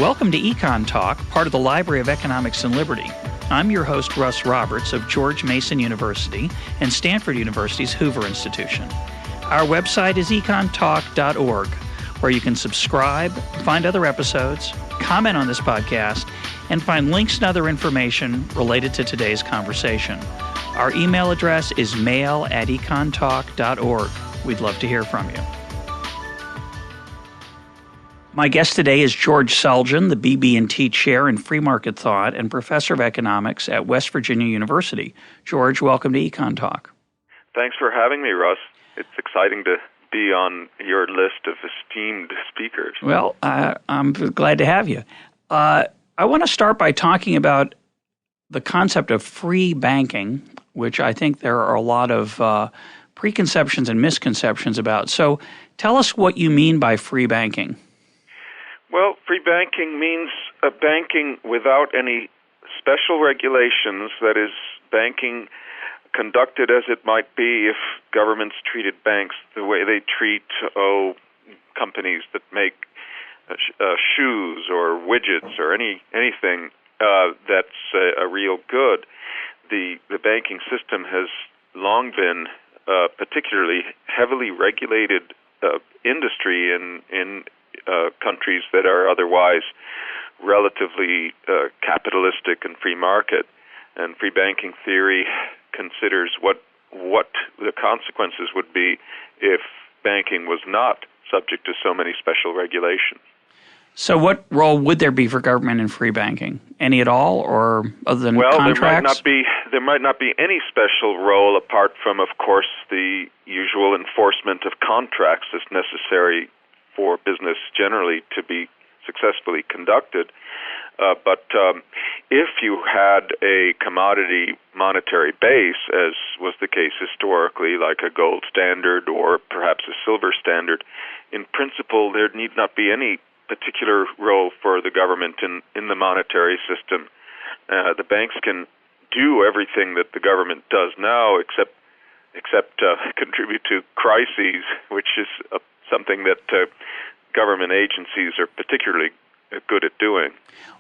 Welcome to EconTalk, part of the Library of Economics and Liberty. I'm your host, Russ Roberts of George Mason University and Stanford University's Hoover Institution. Our website is econtalk.org, where you can subscribe, find other episodes, comment on this podcast, and find links and other information related to today's conversation. Our email address is mail@econtalk.org. We'd love to hear from you. My guest today is George Selgin, the BB&T Chair in Free Market Thought and Professor of Economics at West Virginia University. George, welcome to EconTalk. Thanks for having me, Russ. It's exciting to be on your list of esteemed speakers. Well, I'm glad to have you. I want to start by talking about the concept of free banking, which I think there are a lot of preconceptions and misconceptions about. So tell us what you mean by free banking. Well, free banking means banking without any special regulations, that is, banking conducted as it might be if governments treated banks the way they treat companies that make shoes or widgets or anything that's a real good. The banking system has long been particularly heavily regulated industry in countries that are otherwise relatively capitalistic and free market. And free banking theory considers what the consequences would be if banking was not subject to so many special regulations. So what role would there be for government in free banking? Any at all, or other than contracts? There might not be any special role apart from, of course, the usual enforcement of contracts that's necessary for business generally to be successfully conducted. But if you had a commodity monetary base, as was the case historically, like a gold standard or perhaps a silver standard, in principle there need not be any particular role for the government in the monetary system. The banks can do everything that the government does now, except contribute to crises, which is something that government agencies are particularly good at doing.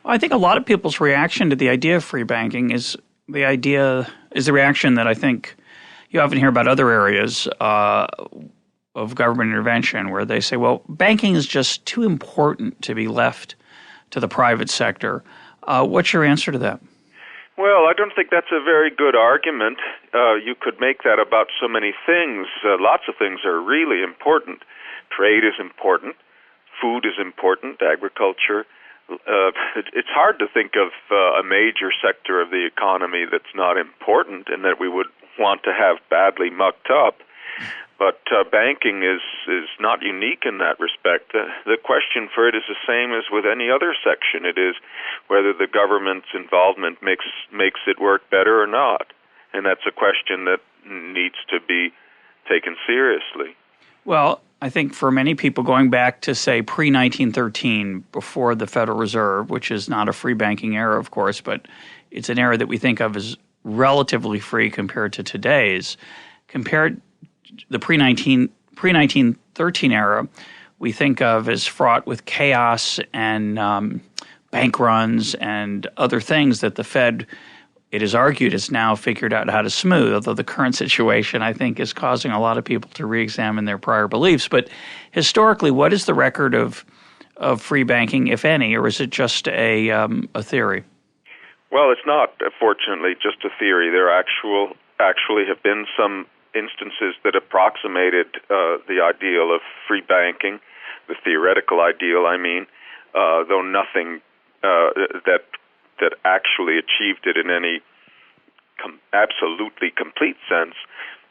Well, I think a lot of people's reaction to the idea of free banking is the reaction that I think you often hear about other areas of government intervention, where they say, well, banking is just too important to be left to the private sector. What's your answer to that? Well, I don't think that's a very good argument. You could make that about so many things. Lots of things are really important. Trade is important. Food is important. Agriculture. It's hard to think of a major sector of the economy that's not important and that we would want to have badly mucked up. But banking is not unique in that respect. The question for it is the same as with any other section. It is whether the government's involvement makes it work better or not. And that's a question that needs to be taken seriously. Well, I think for many people, going back to, say, pre-1913, before the Federal Reserve, which is not a free banking era, of course, but it's an era that we think of as relatively free compared to today's. Compared the pre-1913 era, we think of as fraught with chaos and bank runs and other things that the Fed, it is argued, has now figured out how to smooth, although the current situation, I think, is causing a lot of people to re-examine their prior beliefs. But historically, what is the record of free banking, if any, or is it just a theory? Well, it's not, fortunately, just a theory. There actually have been some instances that approximated the ideal of free banking, the theoretical ideal, I mean, though nothing that actually achieved it in any absolutely complete sense.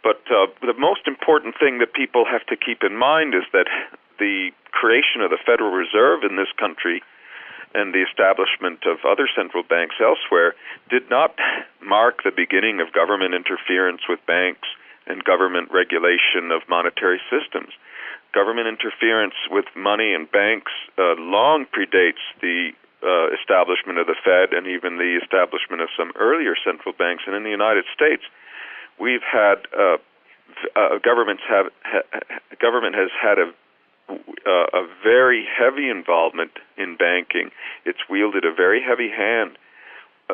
But the most important thing that people have to keep in mind is that the creation of the Federal Reserve in this country and the establishment of other central banks elsewhere did not mark the beginning of government interference with banks and government regulation of monetary systems. Government interference with money and banks long predates the establishment of the Fed and even the establishment of some earlier central banks. And in the United States, we've had government has had a a very heavy involvement in banking. It's wielded a very heavy hand.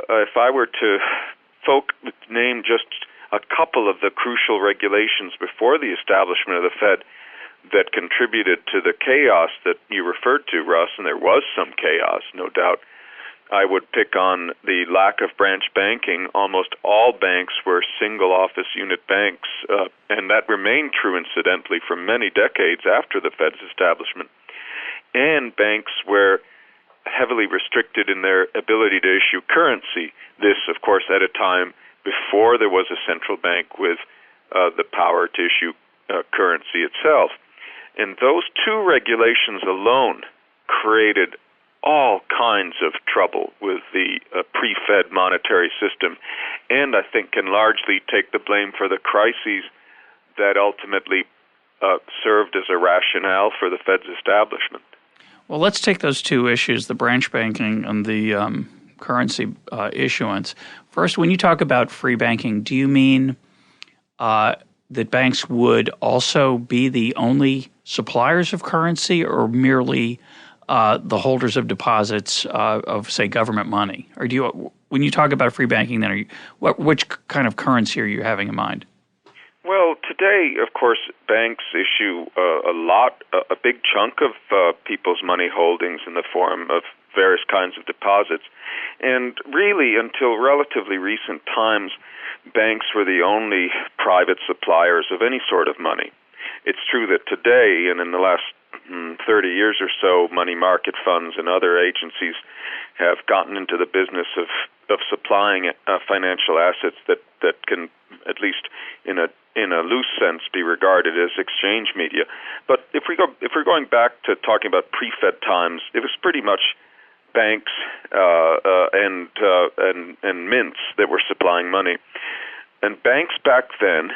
If I were to name just a couple of the crucial regulations before the establishment of the Fed that contributed to the chaos that you referred to, Russ, and there was some chaos, no doubt, I would pick on the lack of branch banking. Almost all banks were single office unit banks, and that remained true, incidentally, for many decades after the Fed's establishment. And banks were heavily restricted in their ability to issue currency. This, of course, at a time before there was a central bank with the power to issue currency itself. And those two regulations alone created all kinds of trouble with the pre-Fed monetary system, and I think can largely take the blame for the crises that ultimately served as a rationale for the Fed's establishment. Well, let's take those two issues, the branch banking and the currency issuance. First, when you talk about free banking, do you mean that banks would also be the only suppliers of currency, or merely the holders of deposits of, say, government money? Or do you, when you talk about free banking, then which kind of currency are you having in mind? Well, today, of course, banks issue a big chunk of people's money holdings in the form of various kinds of deposits. And really, until relatively recent times, banks were the only private suppliers of any sort of money. It's true that today, and in the last 30 years or so, money market funds and other agencies have gotten into the business of supplying financial assets that can, at least in a loose sense, be regarded as exchange media. But if we're going back to talking about pre-Fed times, it was pretty much banks and mints that were supplying money, and banks back then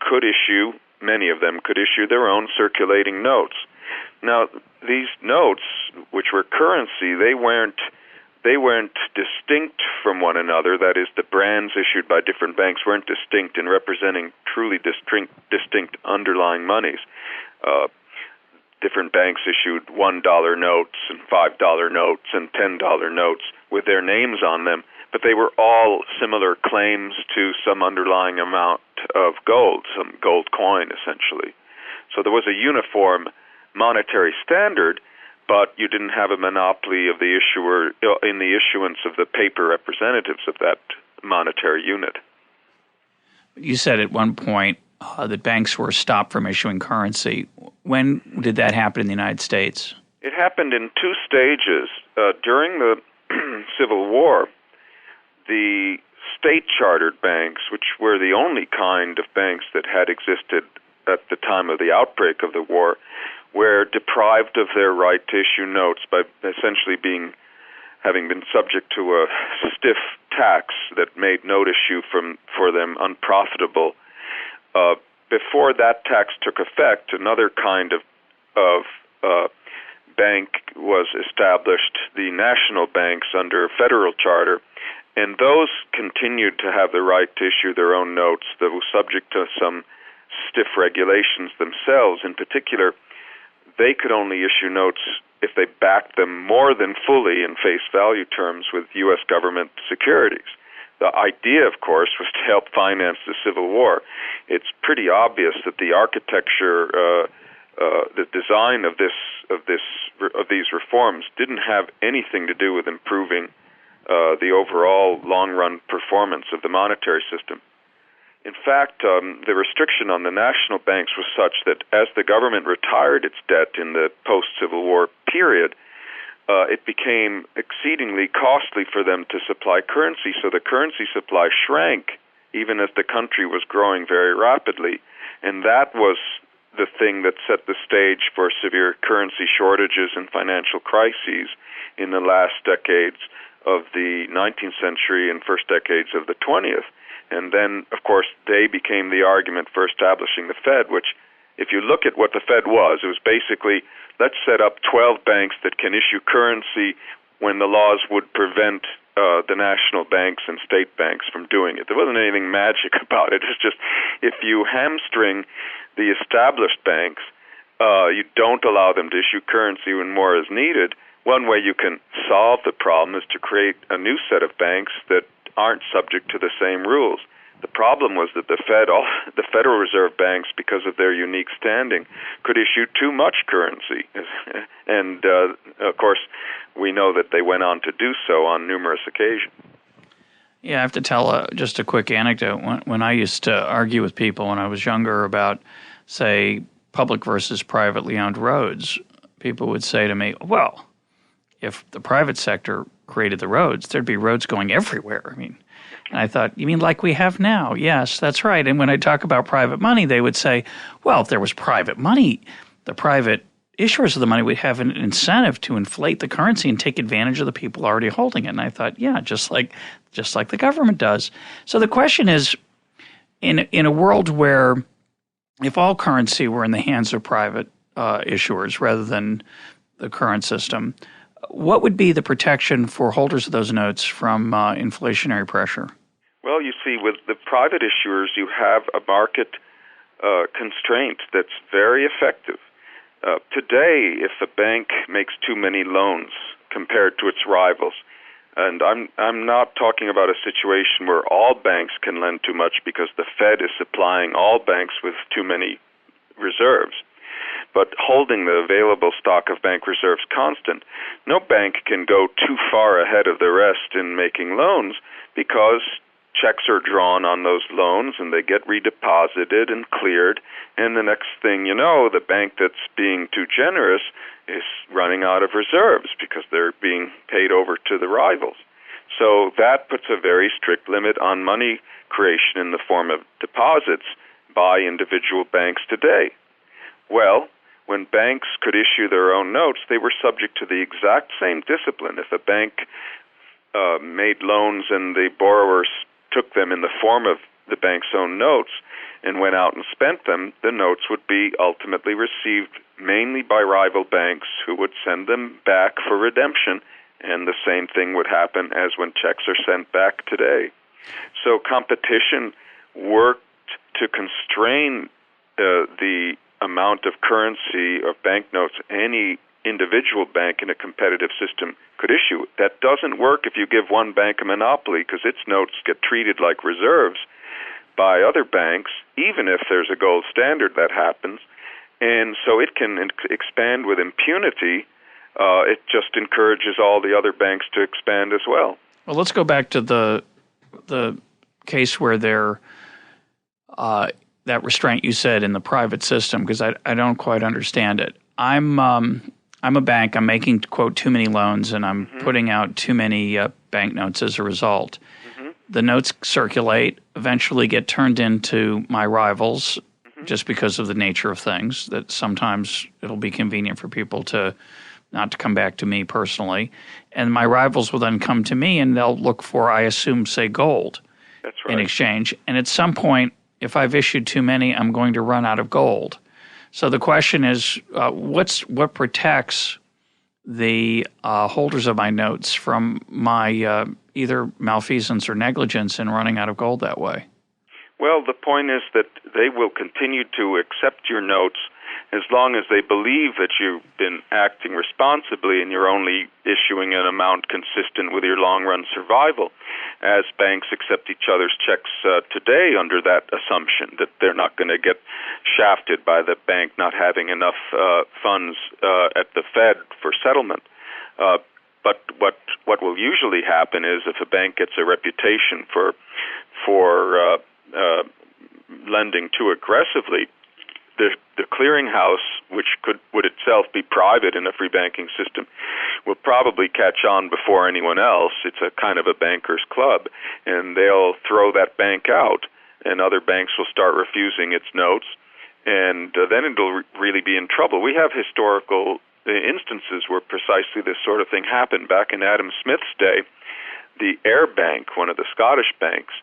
could issue. Many of them could issue their own circulating notes. Now, these notes, which were currency, they weren't distinct from one another. That is, the brands issued by different banks weren't distinct in representing truly distinct underlying monies. Different banks issued $1 notes and $5 notes and $10 notes with their names on them, but they were all similar claims to some underlying amount of gold, some gold coin, essentially. So there was a uniform monetary standard, but you didn't have a monopoly of the issuer in the issuance of the paper representatives of that monetary unit. You said at one point that banks were stopped from issuing currency. When did that happen in the United States? It happened in two stages. During the Civil War, the state-chartered banks, which were the only kind of banks that had existed at the time of the outbreak of the war, were deprived of their right to issue notes by essentially having been subject to a stiff tax that made note issue for them unprofitable. Before that tax took effect, another kind of bank was established, the national banks under a federal charter, and those continued to have the right to issue their own notes that were subject to some stiff regulations themselves. In particular, they could only issue notes if they backed them more than fully in face value terms with U.S. government securities. The idea, of course, was to help finance the Civil War. It's pretty obvious that the architecture, the design of these reforms didn't have anything to do with improving the overall long-run performance of the monetary system. In fact, the restriction on the national banks was such that as the government retired its debt in the post-Civil War period, it became exceedingly costly for them to supply currency, so the currency supply shrank even as the country was growing very rapidly. And that was the thing that set the stage for severe currency shortages and financial crises in the last decades of the 19th century and first decades of the 20th. And then, of course, they became the argument for establishing the Fed, which, if you look at what the Fed was, it was basically, let's set up 12 banks that can issue currency when the laws would prevent the national banks and state banks from doing it. There wasn't anything magic about it. It's just, if you hamstring the established banks, you don't allow them to issue currency when more is needed, one way you can solve the problem is to create a new set of banks that aren't subject to the same rules. The problem was that the Federal Reserve banks, because of their unique standing, could issue too much currency. And, of course, we know that they went on to do so on numerous occasions. Yeah, I have to tell just a quick anecdote. When I used to argue with people when I was younger about, say, public versus privately owned roads, people would say to me, well, if the private sector created the roads, there'd be roads going everywhere. I mean, and I thought, you mean like we have now? Yes, that's right. And when I talk about private money, they would say, well, if there was private money, the private issuers of the money would have an incentive to inflate the currency and take advantage of the people already holding it. And I thought, yeah, just like the government does. So the question is, in a world where if all currency were in the hands of private issuers rather than the current system, what would be the protection for holders of those notes from inflationary pressure? Well, you see, with the private issuers, you have a market constraint that's very effective. Today, if a bank makes too many loans compared to its rivals, and I'm not talking about a situation where all banks can lend too much because the Fed is supplying all banks with too many reserves, but holding the available stock of bank reserves constant, no bank can go too far ahead of the rest in making loans because checks are drawn on those loans and they get redeposited and cleared, and the next thing you know, the bank that's being too generous is running out of reserves because they're being paid over to the rivals. So that puts a very strict limit on money creation in the form of deposits by individual banks today. Well, when banks could issue their own notes, they were subject to the exact same discipline. If a bank made loans and the borrowers took them in the form of the bank's own notes and went out and spent them, the notes would be ultimately received mainly by rival banks who would send them back for redemption, and the same thing would happen as when checks are sent back today. So competition worked to constrain the amount of currency of banknotes any individual bank in a competitive system could issue. That doesn't work if you give one bank a monopoly because its notes get treated like reserves by other banks, even if there's a gold standard that happens. And so it can expand with impunity. It just encourages all the other banks to expand as well. Well, let's go back to the case where there that restraint you said in the private system, because I don't quite understand it. I'm a bank. I'm making, quote, too many loans, and I'm putting out too many banknotes as a result. The notes circulate, eventually get turned into my rivals just because of the nature of things, that sometimes it'll be convenient for people not to come back to me personally. And my rivals will then come to me, and they'll look for, I assume, say, gold. That's right. In exchange. And at some point, if I've issued too many, I'm going to run out of gold. So the question is, what protects the holders of my notes from my either malfeasance or negligence in running out of gold that way? Well, the point is that they will continue to accept your notes as long as they believe that you've been acting responsibly and you're only issuing an amount consistent with your long-run survival, as banks accept each other's checks today under that assumption that they're not going to get shafted by the bank not having enough funds at the Fed for settlement. But what will usually happen is if a bank gets a reputation for lending too aggressively, the clearinghouse, which would itself be private in a free banking system, will probably catch on before anyone else. It's a kind of a banker's club, and they'll throw that bank out, and other banks will start refusing its notes, and then it'll really be in trouble. We have historical instances where precisely this sort of thing happened. Back in Adam Smith's day, the Ayr Bank, one of the Scottish banks,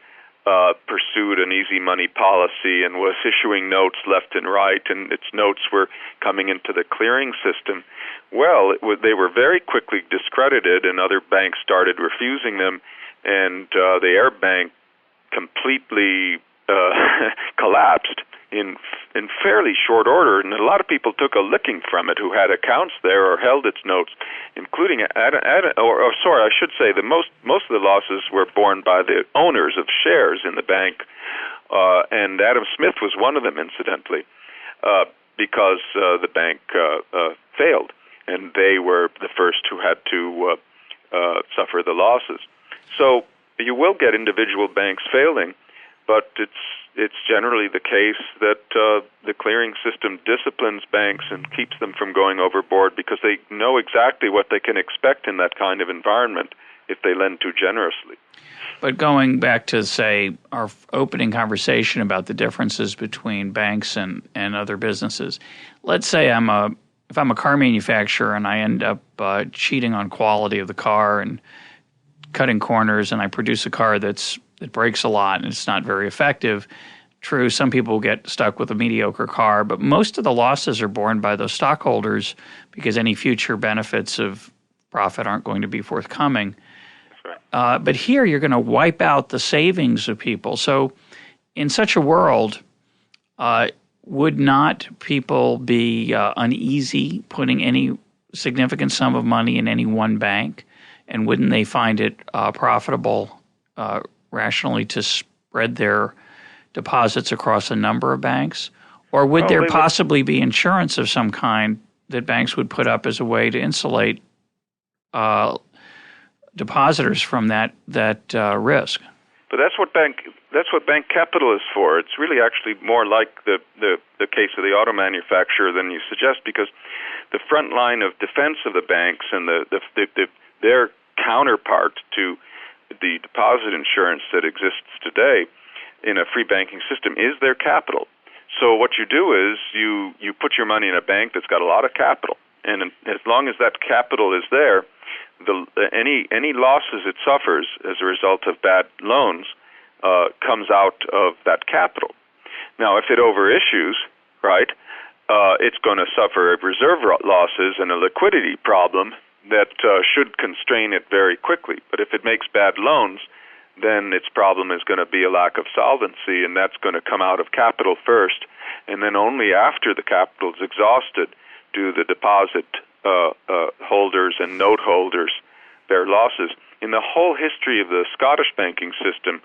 pursued an easy money policy and was issuing notes left and right, and its notes were coming into the clearing system. Well, they were very quickly discredited, and other banks started refusing them, and the Ayr Bank completely collapsed in in fairly short order, and a lot of people took a licking from it who had accounts there or held its notes, including I should say that most of the losses were borne by the owners of shares in the bank, and Adam Smith was one of them, incidentally, because the bank failed, and they were the first who had to suffer the losses. So you will get individual banks failing, but it's generally the case that the clearing system disciplines banks and keeps them from going overboard because they know exactly what they can expect in that kind of environment if they lend too generously. But going back to, say, our opening conversation about the differences between banks and other businesses, let's say if I'm a car manufacturer and I end up cheating on quality of the car and cutting corners, and I produce a car that breaks a lot and it's not very effective. True, some people get stuck with a mediocre car, but most of the losses are borne by those stockholders because any future benefits of profit aren't going to be forthcoming. That's right. But here you're going to wipe out the savings of people. So in such a world, would not people be uneasy putting any significant sum of money in any one bank? And wouldn't they find it profitable rationally to spread their deposits across a number of banks? Or would there possibly be insurance of some kind that banks would put up as a way to insulate depositors from that risk? But that's what bank capital is for. It's really actually more like the case of the auto manufacturer than you suggest, because the front line of defense of the banks and their counterpart to the deposit insurance that exists today in a free banking system is their capital. So what you do is you put your money in a bank that's got a lot of capital, and as long as that capital is there, any losses it suffers as a result of bad loans comes out of that capital. Now, if it overissues, right, it's going to suffer reserve losses and a liquidity problem that should constrain it very quickly. But if it makes bad loans, then its problem is going to be a lack of solvency, and that's going to come out of capital first, and then only after the capital is exhausted do the deposit holders and note holders bear losses. In the whole history of the Scottish banking system,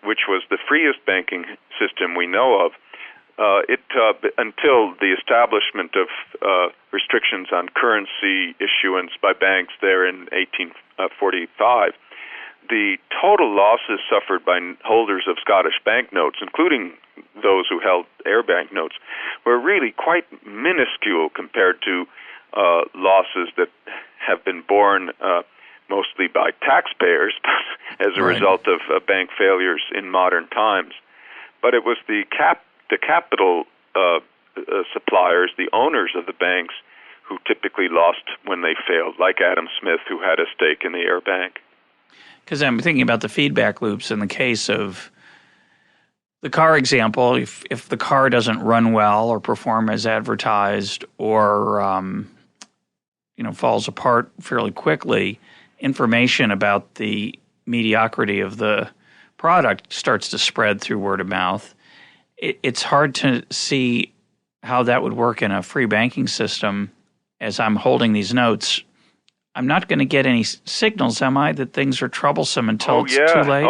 which was the freest banking system we know of, until the establishment of restrictions on currency issuance by banks there in 1845, the total losses suffered by holders of Scottish banknotes, including those who held air banknotes, were really quite minuscule compared to losses that have been borne mostly by taxpayers as a result of bank failures in modern times. But it was the capital suppliers, the owners of the banks, who typically lost when they failed, like Adam Smith, who had a stake in the Air Bank. Because I'm thinking about the feedback loops in the case of the car example. If the car doesn't run well or perform as advertised, or falls apart fairly quickly, information about the mediocrity of the product starts to spread through word of mouth. It's hard to see how that would work in a free banking system. As I'm holding these notes, I'm not going to get any signals, am I, that things are troublesome until it's too late?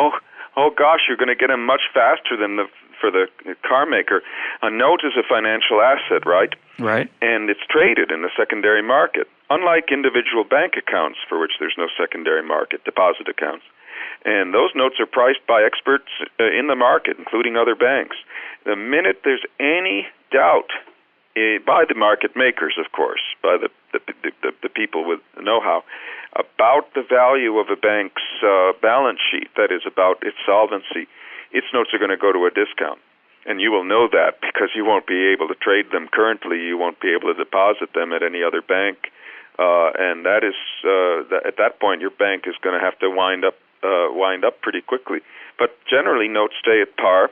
Oh gosh, you're going to get them much faster than for the car maker. A note is a financial asset, right? Right. And it's traded in the secondary market, unlike individual bank accounts for which there's no secondary market, deposit accounts. And those notes are priced by experts in the market, including other banks. The minute there's any doubt, by the market makers, of course, by the people with know-how, about the value of a bank's balance sheet, that is, about its solvency, its notes are going to go to a discount. And you will know that because you won't be able to trade them currently. You won't be able to deposit them at any other bank. And that is, at that point, your bank is going to have to wind up pretty quickly. But generally, notes stay at par,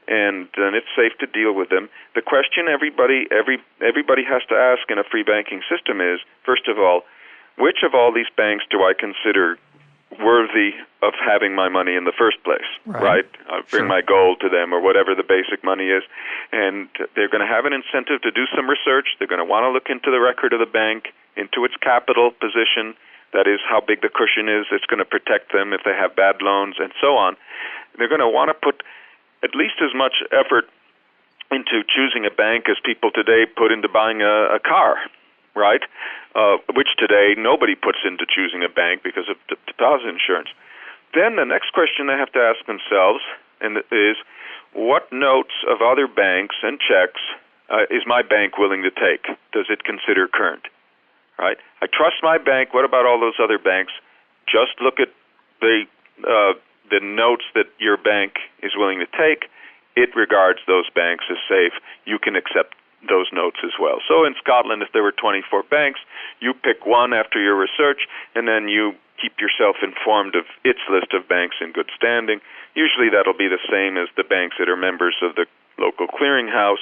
and then it's safe to deal with them. The question everybody has to ask in a free banking system is, first of all, which of all these banks do I consider worthy of having my money in the first place, right? I bring my gold to them or whatever the basic money is, and they're going to have an incentive to do some research. They're going to want to look into the record of the bank, into its capital position, that is, how big the cushion is. It's going to protect them if they have bad loans and so on. They're going to want to put at least as much effort into choosing a bank as people today put into buying a car, right? Which today nobody puts into choosing a bank because of deposit insurance. Then the next question they have to ask themselves is, what notes of other banks and checks is my bank willing to take? Does it consider current? Right? I trust my bank. What about all those other banks? Just look at the notes that your bank is willing to take. It regards those banks as safe. You can accept those notes as well. So in Scotland, if there were 24 banks, you pick one after your research, and then you keep yourself informed of its list of banks in good standing. Usually that'll be the same as the banks that are members of the local clearinghouse,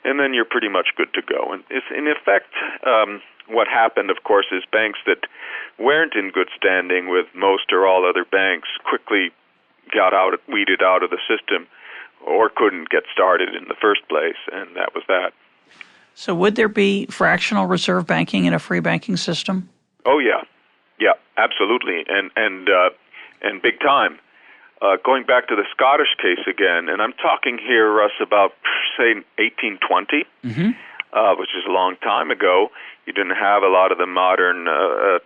and then you're pretty much good to go. And it's, in effect, what happened, of course, is banks that weren't in good standing with most or all other banks quickly got weeded out of the system or couldn't get started in the first place, and that was that. So would there be fractional reserve banking in a free banking system? Oh, yeah. Yeah, absolutely, and big time. Going back to the Scottish case again, and I'm talking here, Russ, about, say, 1820, which is a long time ago. You didn't have a lot of the modern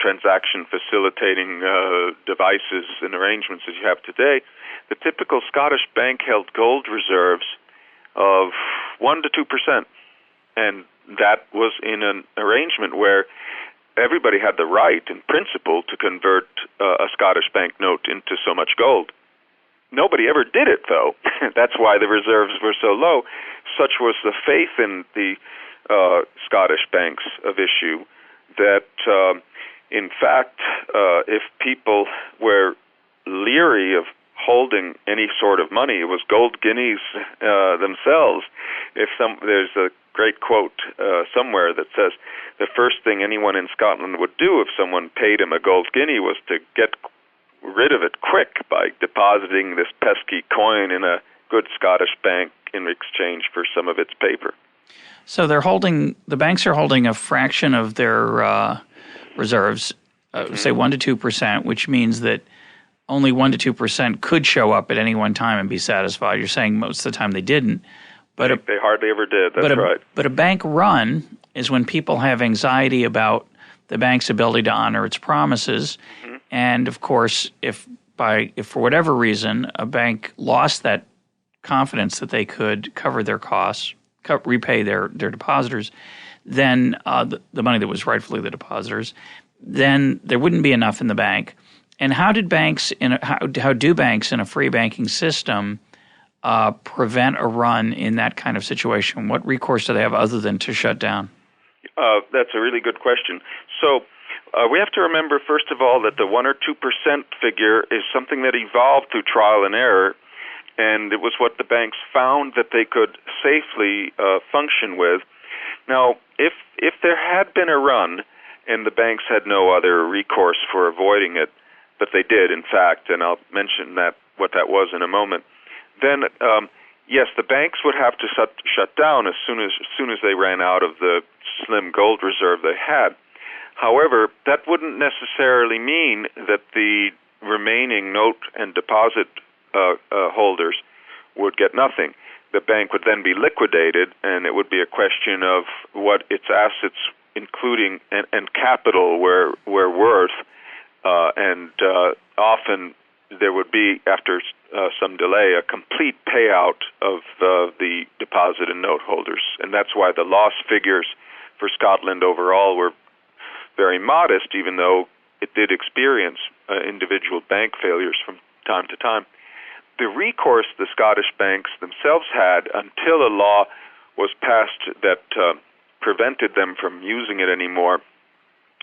transaction facilitating devices and arrangements that you have today. The typical Scottish bank held gold reserves of 1% to 2%, and that was in an arrangement where everybody had the right, in principle, to convert a Scottish banknote into so much gold. Nobody ever did it, though. That's why the reserves were so low. Such was the faith in the Scottish banks of issue that, in fact, if people were leery of holding any sort of money, it was gold guineas themselves. There's a great quote somewhere that says the first thing anyone in Scotland would do if someone paid him a gold guinea was to get rid of it quick by depositing this pesky coin in a good Scottish bank in exchange for some of its paper. So the banks are holding a fraction of their reserves, say 1% to 2%, which means that only 1% to 2% could show up at any one time and be satisfied. You're saying most of the time they didn't. But they hardly ever did, that's right. But a bank run is when people have anxiety about the bank's ability to honor its promises. And, of course, if for whatever reason a bank lost that confidence that they could cover their costs, repay their depositors, then the money that was rightfully the depositors, then there wouldn't be enough in the bank. And how do banks in a free banking system prevent a run in that kind of situation? What recourse do they have other than to shut down? That's a really good question. So we have to remember, first of all, that the 1% or 2% figure is something that evolved through trial and error, and it was what the banks found that they could safely function with. Now, if there had been a run and the banks had no other recourse for avoiding it, but they did, in fact, and I'll mention what that was in a moment, then yes, the banks would have to shut down as soon as they ran out of the slim gold reserve they had. However, that wouldn't necessarily mean that the remaining note and deposit holders would get nothing. The bank would then be liquidated, and it would be a question of what its assets, including and capital, were worth, and often there would be, after some delay, a complete payout of the deposit and note holders. And that's why the loss figures for Scotland overall were very modest, even though it did experience individual bank failures from time to time. The recourse the Scottish banks themselves had until a law was passed that prevented them from using it anymore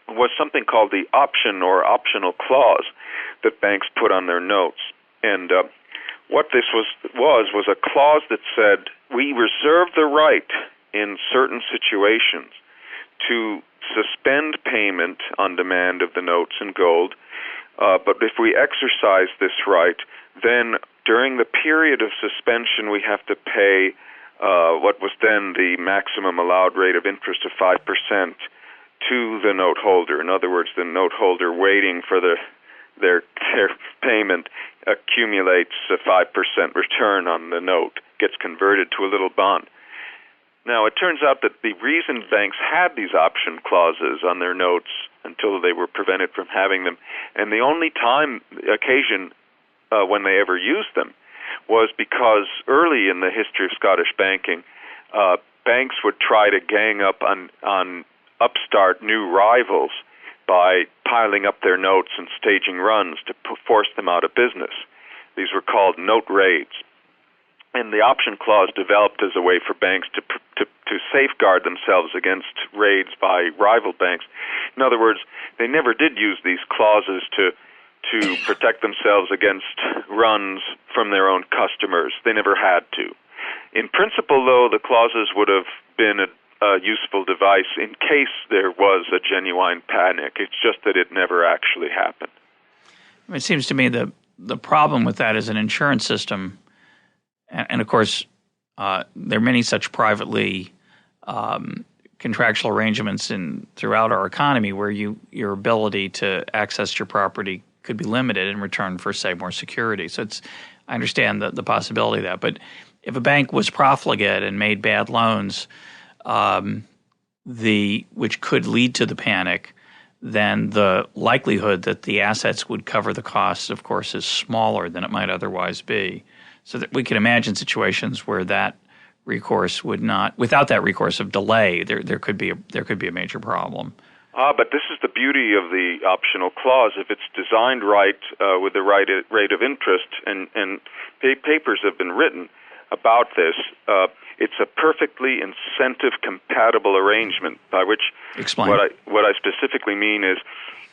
was something called the option or optional clause that banks put on their notes. And what this was a clause that said, we reserve the right in certain situations to suspend payment on demand of the notes in gold But if we exercise this right, then during the period of suspension, we have to pay what was then the maximum allowed rate of interest of 5% to the note holder. In other words, the note holder waiting for their payment accumulates a 5% return on the note, gets converted to a little bond. Now, it turns out that the reason banks had these option clauses on their notes until they were prevented from having them, and the only occasion when they ever used them, was because early in the history of Scottish banking, banks would try to gang up on upstart new rivals by piling up their notes and staging runs to force them out of business. These were called note raids. And the option clause developed as a way for banks to safeguard themselves against raids by rival banks. In other words, they never did use these clauses to protect themselves against runs from their own customers. They never had to. In principle, though, the clauses would have been a useful device in case there was a genuine panic. It's just that it never actually happened. It seems to me the problem with that is an insurance system, and of course, there are many such privately contractual arrangements throughout our economy where your ability to access your property could be limited in return for, say, more security. So I understand the possibility of that. But if a bank was profligate and made bad loans, which could lead to the panic, then the likelihood that the assets would cover the costs, of course, is smaller than it might otherwise be. So that we can imagine situations where that recourse would not, without that recourse of delay, there could be a major problem. But this is the beauty of the optional clause. If it's designed right with the right rate of interest, and papers have been written about this, it's a perfectly incentive-compatible arrangement, by which Explain. What I specifically mean is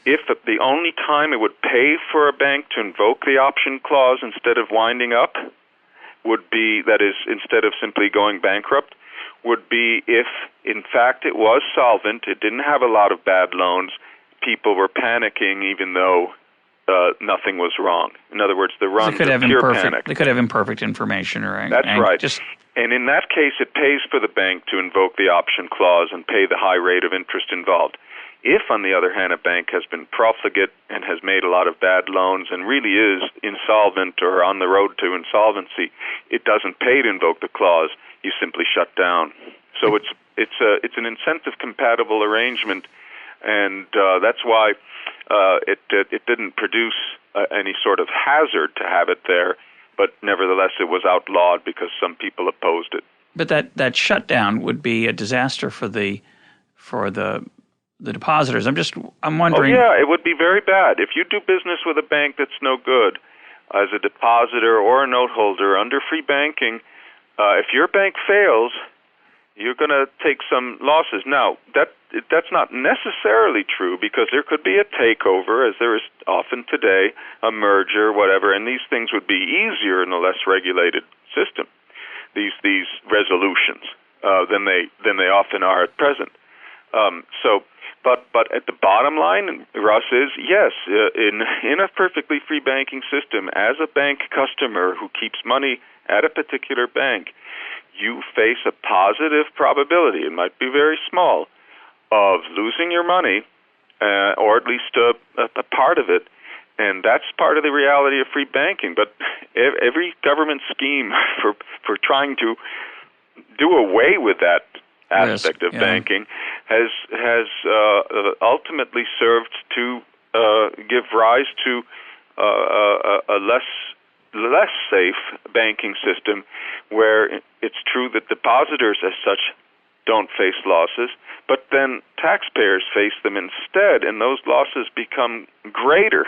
if the only time it would pay for a bank to invoke the option clause instead of winding up would be, that is, instead of simply going bankrupt, would be if, in fact, it was solvent, it didn't have a lot of bad loans, people were panicking even though nothing was wrong. In other words, the runs of pure panic. They could have imperfect information, right? That's right. And in that case, it pays for the bank to invoke the option clause and pay the high rate of interest involved. If, on the other hand, a bank has been profligate and has made a lot of bad loans and really is insolvent or on the road to insolvency, it doesn't pay to invoke the clause. You simply shut down. So it's an incentive-compatible arrangement, and that's why it didn't produce any sort of hazard to have it there. But nevertheless, it was outlawed because some people opposed it. But that shutdown would be a disaster for the depositors. I'm wondering. Oh yeah, it would be very bad if you do business with a bank that's no good as a depositor or a note holder under free banking. If your bank fails, you're going to take some losses. Now, that's not necessarily true because there could be a takeover, as there is often today, a merger, whatever, and these things would be easier in a less regulated system, these resolutions, than they often are at present. But at the bottom line, Russ, is yes, in a perfectly free banking system, as a bank customer who keeps money at a particular bank, you face a positive probability, it might be very small, of losing your money, or at least a part of it, and that's part of the reality of free banking. But every government scheme for trying to do away with that aspect of banking has ultimately served to give rise to a less safe banking system, where it's true that depositors as such don't face losses, but then taxpayers face them instead, and those losses become greater.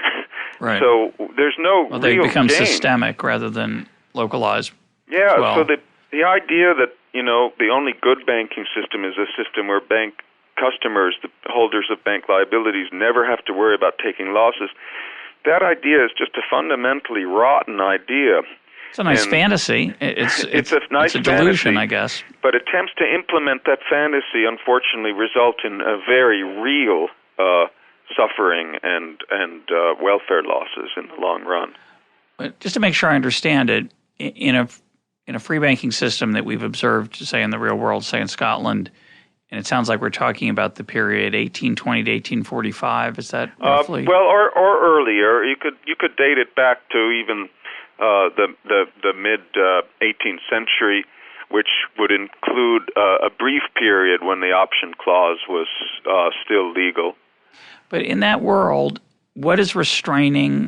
Right. So there's no real they become gain. Systemic rather than localized. Yeah, well. So the idea that, the only good banking system is a system where bank customers, the holders of bank liabilities, never have to worry about taking losses, that idea is just a fundamentally rotten idea. It's a nice fantasy. It's a nice delusion, fantasy, I guess. But attempts to implement that fantasy, unfortunately, result in a very real suffering and welfare losses in the long run. But just to make sure I understand it, in a free banking system that we've observed, say in the real world, say in Scotland, and it sounds like we're talking about the period 1820 to 1845. Is that roughly? Well, or earlier. You could date it back to even the mid 18th century, which would include a brief period when the option clause was still legal. But in that world, what is restraining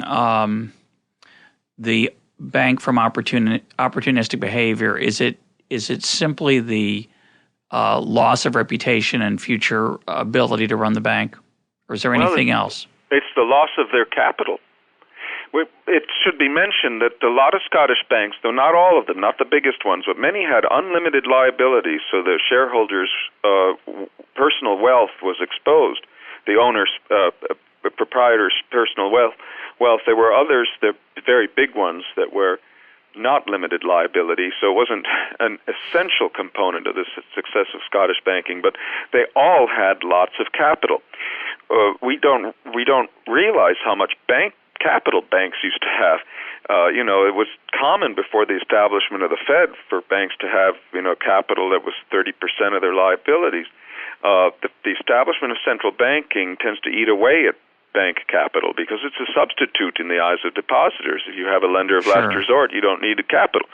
the bank from opportunistic behavior? Is it simply the loss of reputation and future ability to run the bank, or is there anything else? It's the loss of their capital. It should be mentioned that a lot of Scottish banks, though not all of them, not the biggest ones, but many had unlimited liabilities, so the shareholders' personal wealth was exposed. The owner's, the proprietor's personal wealth. There were others, the very big ones, that were not limited liability, so it wasn't an essential component of the success of Scottish banking, but they all had lots of capital. We don't realize how much capital banks used to have. It was common before the establishment of the Fed for banks to have capital that was 30% of their liabilities. The establishment of central banking tends to eat away at bank capital because it's a substitute in the eyes of depositors. If you have a lender of last resort, you don't need the capital.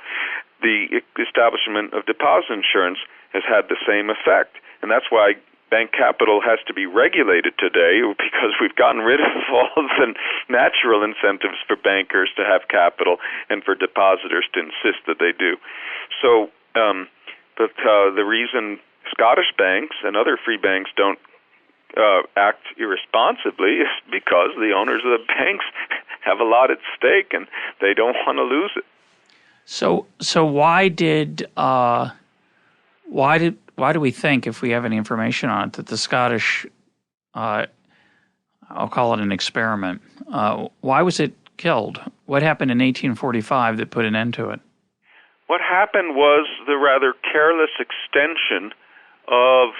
The establishment of deposit insurance has had the same effect, and that's why bank capital has to be regulated today, because we've gotten rid of all of the natural incentives for bankers to have capital and for depositors to insist that they do. So, the reason Scottish banks and other free banks don't act irresponsibly is because the owners of the banks have a lot at stake and they don't want to lose it. So why do we think, if we have any information on it, that the Scottish, I'll call it an experiment, why was it killed? What happened in 1845 that put an end to it? What happened was the rather careless extension of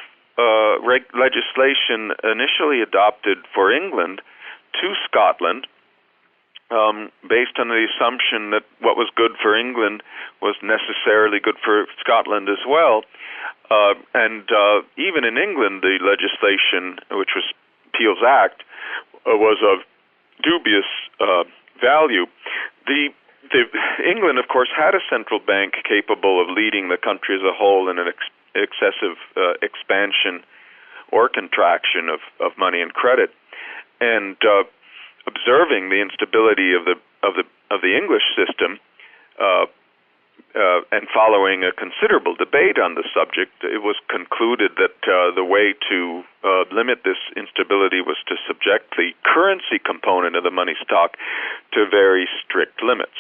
legislation initially adopted for England to Scotland, based on the assumption that what was good for England was necessarily good for Scotland as well. And even in England, the legislation, which was Peel's Act, was of dubious value. England, of course, had a central bank capable of leading the country as a whole in an excessive expansion or contraction of money and credit, and observing the instability of the English system, and following a considerable debate on the subject, it was concluded that the way to limit this instability was to subject the currency component of the money stock to very strict limits.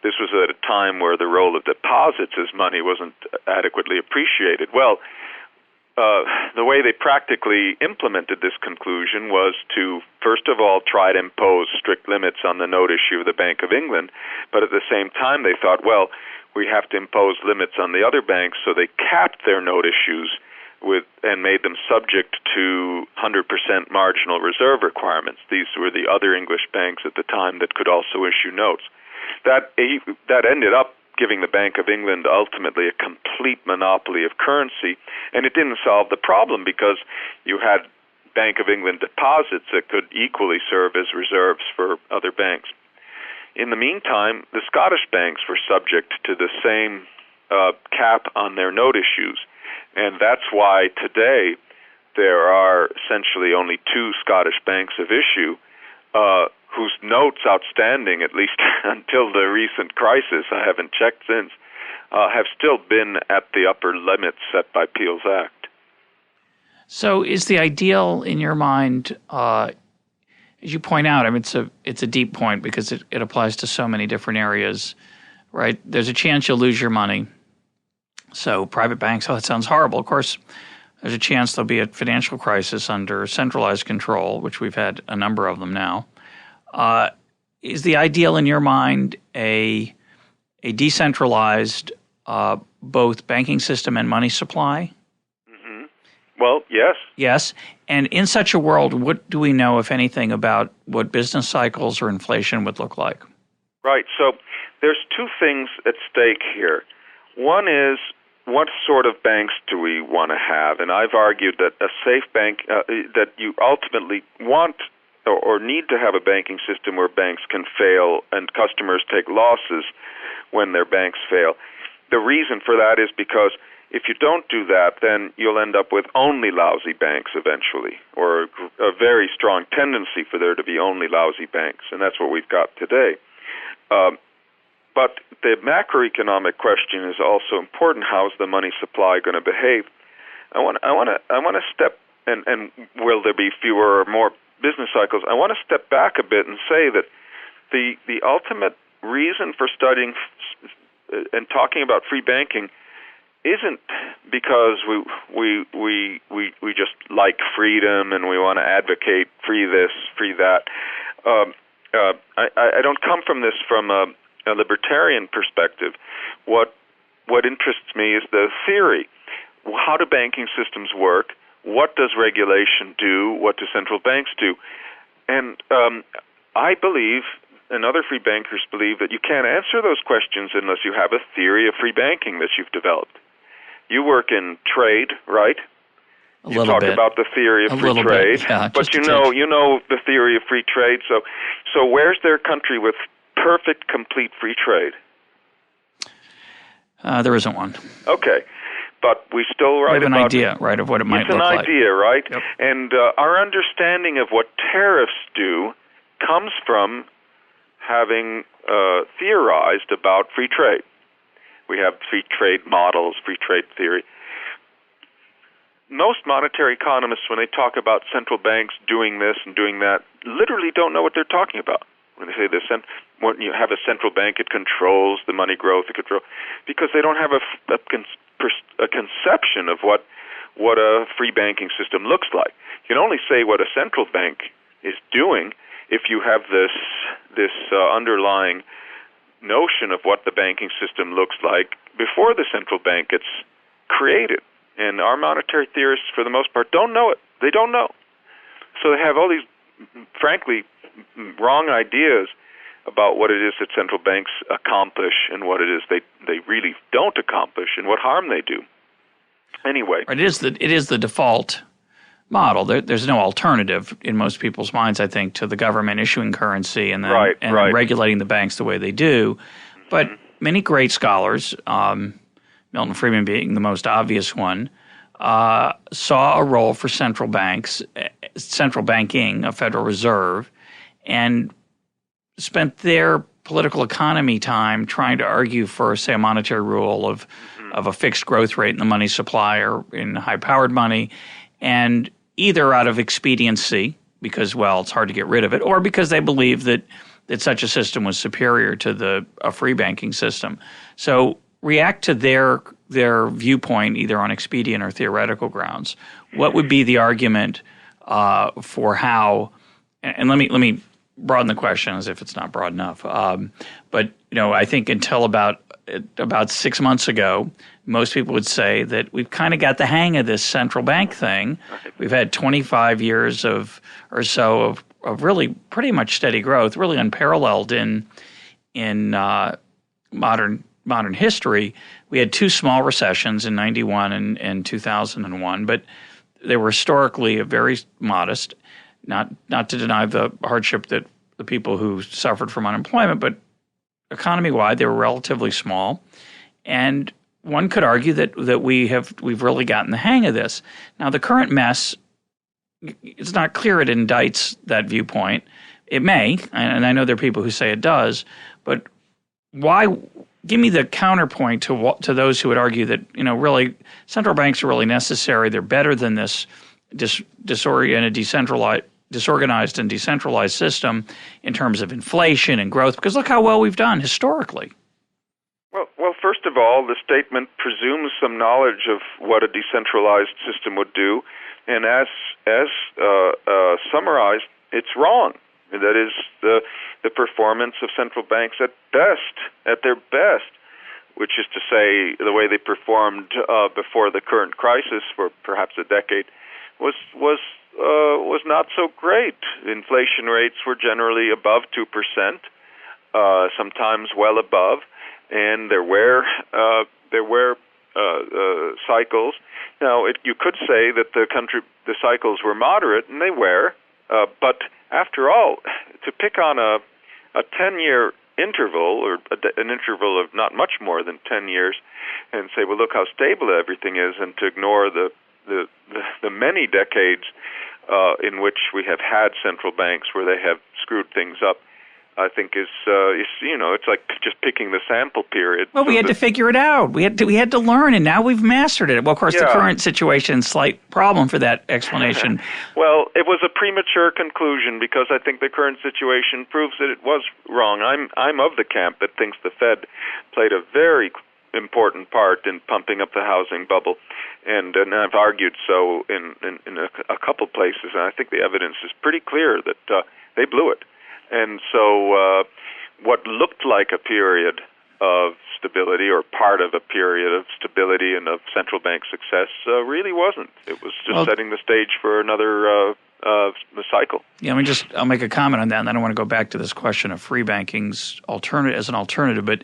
This was at a time where the role of deposits as money wasn't adequately appreciated. Well, the way they practically implemented this conclusion was to, first of all, try to impose strict limits on the note issue of the Bank of England, but at the same time they thought, well, we have to impose limits on the other banks, so they capped their note issues and made them subject to 100% marginal reserve requirements. These were the other English banks at the time that could also issue notes. That ended up giving the Bank of England ultimately a complete monopoly of currency, and it didn't solve the problem because you had Bank of England deposits that could equally serve as reserves for other banks. In the meantime, the Scottish banks were subject to the same cap on their note issues, and that's why today there are essentially only two Scottish banks of issue whose notes outstanding, at least until the recent crisis, I haven't checked since, have still been at the upper limits set by Peel's Act. So is the ideal, in your mind, as you point out, I mean, it's a deep point because it applies to so many different areas, right? There's a chance you'll lose your money. So private banks, that sounds horrible. Of course, there's a chance there'll be a financial crisis under centralized control, which we've had a number of them now. Is the ideal, in your mind, a decentralized both banking system and money supply? Mm-hmm. Well, yes. Yes. And in such a world, what do we know, if anything, about what business cycles or inflation would look like? Right. So there's two things at stake here. One is, what sort of banks do we want to have? And I've argued that a safe bank, that you ultimately want or need to have a banking system where banks can fail and customers take losses when their banks fail. The reason for that is because if you don't do that, then you'll end up with only lousy banks eventually, or a very strong tendency for there to be only lousy banks, and that's what we've got today. But the macroeconomic question is also important. How's the money supply going to behave? I want to step, and will there be fewer or more business cycles? I want to step back a bit and say that the ultimate reason for studying and talking about free banking isn't because we just like freedom and we want to advocate free this, free that. I don't come from this from a libertarian perspective. What interests me is the theory. How do banking systems work? What does regulation do? What do central banks do? And I believe, and other free bankers believe, that you can't answer those questions unless you have a theory of free banking that you've developed. You work in trade, right? You talk about the theory of free trade, but you know the theory of free trade. So where's their country with perfect, complete free trade? There isn't one. Okay, but we still write about... We have an idea, right, of what it might look like. It's an idea, right? Yep. And our understanding of what tariffs do comes from having theorized about free trade. We have free trade models, free trade theory. Most monetary economists, when they talk about central banks doing this and doing that, literally don't know what they're talking about. When they say this, when you have a central bank, it controls the money growth, because they don't have a conception of what a free banking system looks like. You can only say what a central bank is doing if you have this underlying notion of what the banking system looks like before the central bank gets created. And our monetary theorists, for the most part, don't know it. They don't know. So they have all these, frankly, wrong ideas about what it is that central banks accomplish and what it is they really don't accomplish and what harm they do. Anyway. It is the default model. There's no alternative in most people's minds, I think, to the government issuing currency and then regulating the banks the way they do. But many great scholars, Milton Friedman being the most obvious one, saw a role for central banking, a Federal Reserve, and spent their political economy time trying to argue for, say, a monetary rule of a fixed growth rate in the money supply or in high-powered money, and either out of expediency, because, well, it's hard to get rid of it, or because they believed that such a system was superior to a free banking system. So react to their viewpoint either on expedient or theoretical grounds. What would be the argument for how? And let me broaden the question as if it's not broad enough. But I think until about 6 months ago, most people would say that we've kind of got the hang of this central bank thing. We've had 25 years of really pretty much steady growth, really unparalleled in modern history. We had two small recessions in 91 and 2001, but they were historically very modest. Not to deny the hardship that the people who suffered from unemployment, but economy-wide, they were relatively small. And one could argue that we've really gotten the hang of this. Now, the current mess, it's not clear it indicts that viewpoint. It may, and I know there are people who say it does, but why? Give me the counterpoint to those who would argue that really central banks are really necessary. They're better than this disorganized and decentralized system in terms of inflation and growth. Because look how well we've done historically. Well, first of all, the statement presumes some knowledge of what a decentralized system would do, and as summarized, it's wrong. That is, the performance of central banks at their best, which is to say the way they performed before the current crisis for perhaps a decade, was not so great. Inflation rates were generally above 2%, sometimes well above, and there were cycles. Now, you could say that the cycles were moderate, and they were, but after all, to pick on a 10-year interval, or an interval of not much more than 10 years, and say, well, look how stable everything is, and to ignore the many decades in which we have had central banks where they have screwed things up, I think is it's like just picking the sample period. Well, we had to figure it out. We had to learn, and now we've mastered it. Well, of course, the current situation, slight problem for that explanation. Well, it was a premature conclusion because I think the current situation proves that it was wrong. I'm of the camp that thinks the Fed played a very important part in pumping up the housing bubble, and I've argued so in a couple places, and I think the evidence is pretty clear that they blew it. And so what looked like a period of stability, or part of a period of stability and of central bank success, really wasn't. It was just setting the stage for another cycle. Yeah, I'll make a comment on that, and then I want to go back to this question of free banking's as an alternative. But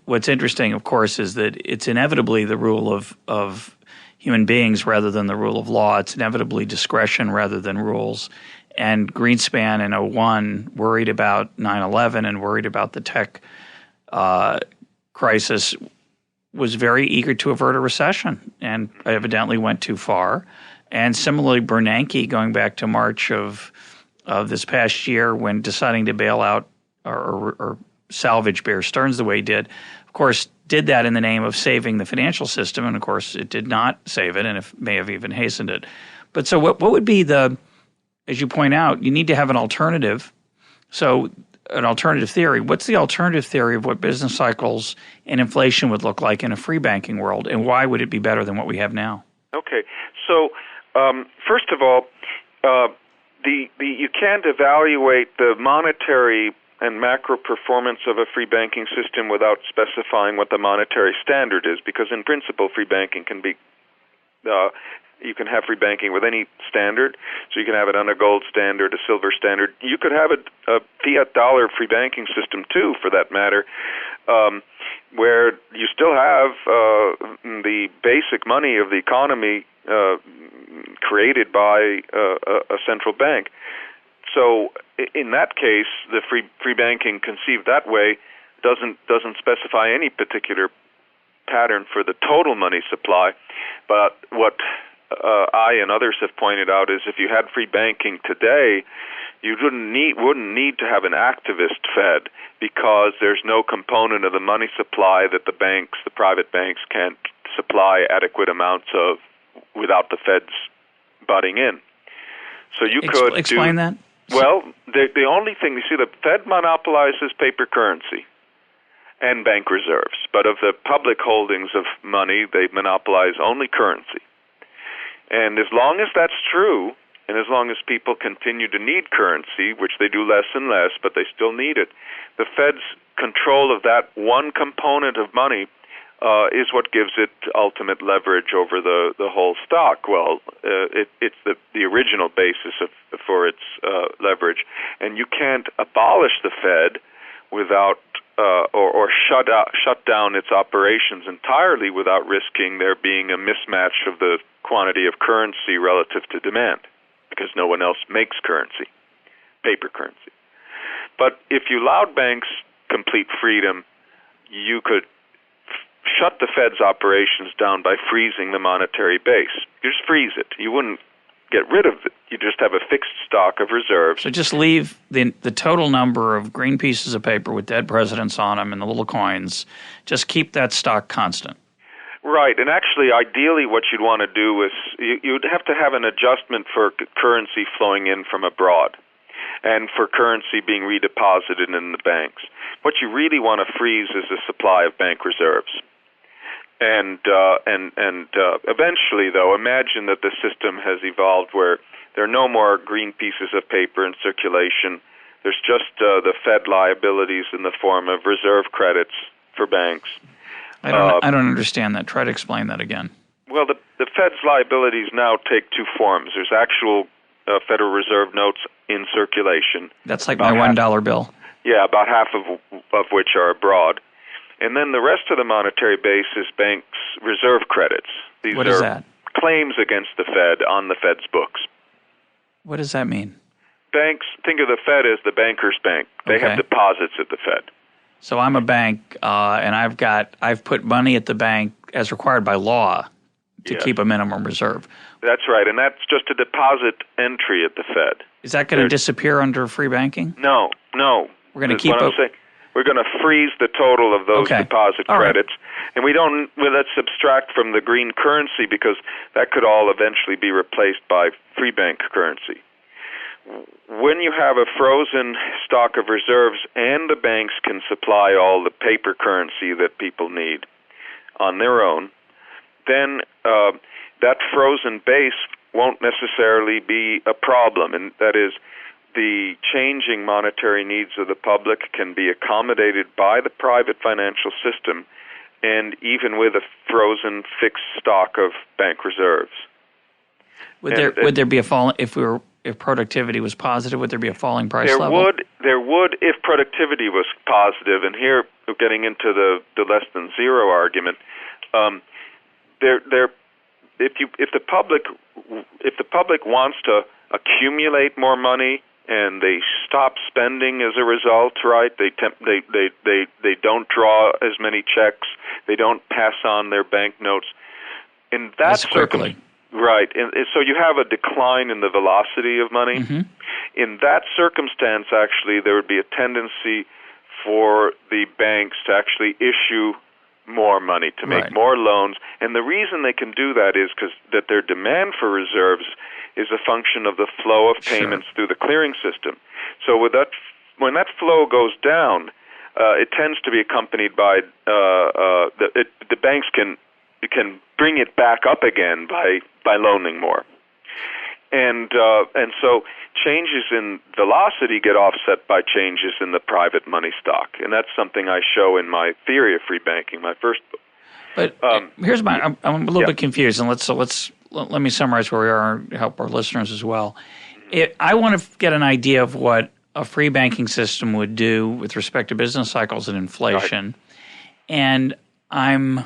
what's interesting, of course, is that it's inevitably the rule of human beings rather than the rule of law. It's inevitably discretion rather than rules. And Greenspan in 2001 worried about 9/11 and worried about the tech crisis, was very eager to avert a recession and evidently went too far. And similarly, Bernanke, going back to March of this past year, when deciding to bail out or salvage Bear Stearns the way he did, of course, did that in the name of saving the financial system. And, of course, it did not save it, and it may have even hastened it. But so what would be as you point out, you need to have an alternative. So an alternative theory. What's the alternative theory of what business cycles and inflation would look like in a free banking world, and why would it be better than what we have now? Okay. So first of all, you can't evaluate the monetary and macro performance of a free banking system without specifying what the monetary standard is, because in principle, free banking can be you can have free banking with any standard. So you can have it on a gold standard, a silver standard. You could have a fiat dollar free banking system too, for that matter, where you still have the basic money of the economy created by a central bank. So in that case, the free banking conceived that way doesn't specify any particular pattern for the total money supply. But what I and others have pointed out is if you had free banking today, you wouldn't need to have an activist Fed, because there's no component of the money supply that the private banks can't supply adequate amounts of without the Fed's butting in. So you could explain that. Well, the only thing, you see, the Fed monopolizes paper currency and bank reserves, but of the public holdings of money, they monopolize only currency. And as long as that's true, and as long as people continue to need currency, which they do less and less, but they still need it, the Fed's control of that one component of money is what gives it ultimate leverage over the whole stock. Well, it's the original basis for its leverage, and you can't abolish the Fed without or shut down its operations entirely without risking there being a mismatch of the quantity of currency relative to demand, because no one else makes currency, paper currency. But if you allowed banks complete freedom, you could shut the Fed's operations down by freezing the monetary base. You just freeze it. You wouldn't get rid of it. You just have a fixed stock of reserves. So just leave the total number of green pieces of paper with dead presidents on them and the little coins. Just keep that stock constant. Right, and actually, ideally, what you'd want to do is you'd have to have an adjustment for currency flowing in from abroad and for currency being redeposited in the banks. What you really want to freeze is the supply of bank reserves. And eventually, though, imagine that the system has evolved where there are no more green pieces of paper in circulation. There's just the Fed liabilities in the form of reserve credits for banks. I don't understand that. Try to explain that again. Well, the Fed's liabilities now take two forms. There's actual Federal Reserve notes in circulation. That's like my $1 bill. Yeah, about half of which are abroad. And then the rest of the monetary base is banks' reserve credits. These What is that? Claims against the Fed on the Fed's books. What does that mean? Banks, think of the Fed as the banker's bank. They have deposits at the Fed. So I'm a bank, and I've put money at the bank as required by law to keep a minimum reserve. That's right, and that's just a deposit entry at the Fed. Is that going to disappear under free banking? No. We're going to keep it. We're going to freeze the total of those deposit credits, and let's subtract from the green currency because that could all eventually be replaced by free bank currency. When you have a frozen stock of reserves and the banks can supply all the paper currency that people need on their own, then that frozen base won't necessarily be a problem, and that is, the changing monetary needs of the public can be accommodated by the private financial system, and even with a frozen fixed stock of bank reserves. Would there be a fall if productivity was positive? Would there be a falling price level? There would if productivity was positive, and here we're getting into the less than zero argument. If the public wants to accumulate more money and they stop spending as a result, right? They don't draw as many checks. They don't pass on their banknotes. In that circumstance, right? And so you have a decline in the velocity of money. Mm-hmm. In that circumstance, actually, there would be a tendency for the banks to actually issue more money, to make more loans. And the reason they can do that is because that their demand for reserves is a function of the flow of payments through the clearing system. So when that flow goes down, it tends to be accompanied by the banks can bring it back up again by loaning more, and so changes in velocity get offset by changes in the private money stock, and that's something I show in my theory of free banking, my first book. But here's I'm a little bit confused, and let me summarize where we are and help our listeners as well. I want to get an idea of what a free banking system would do with respect to business cycles and inflation, and I'm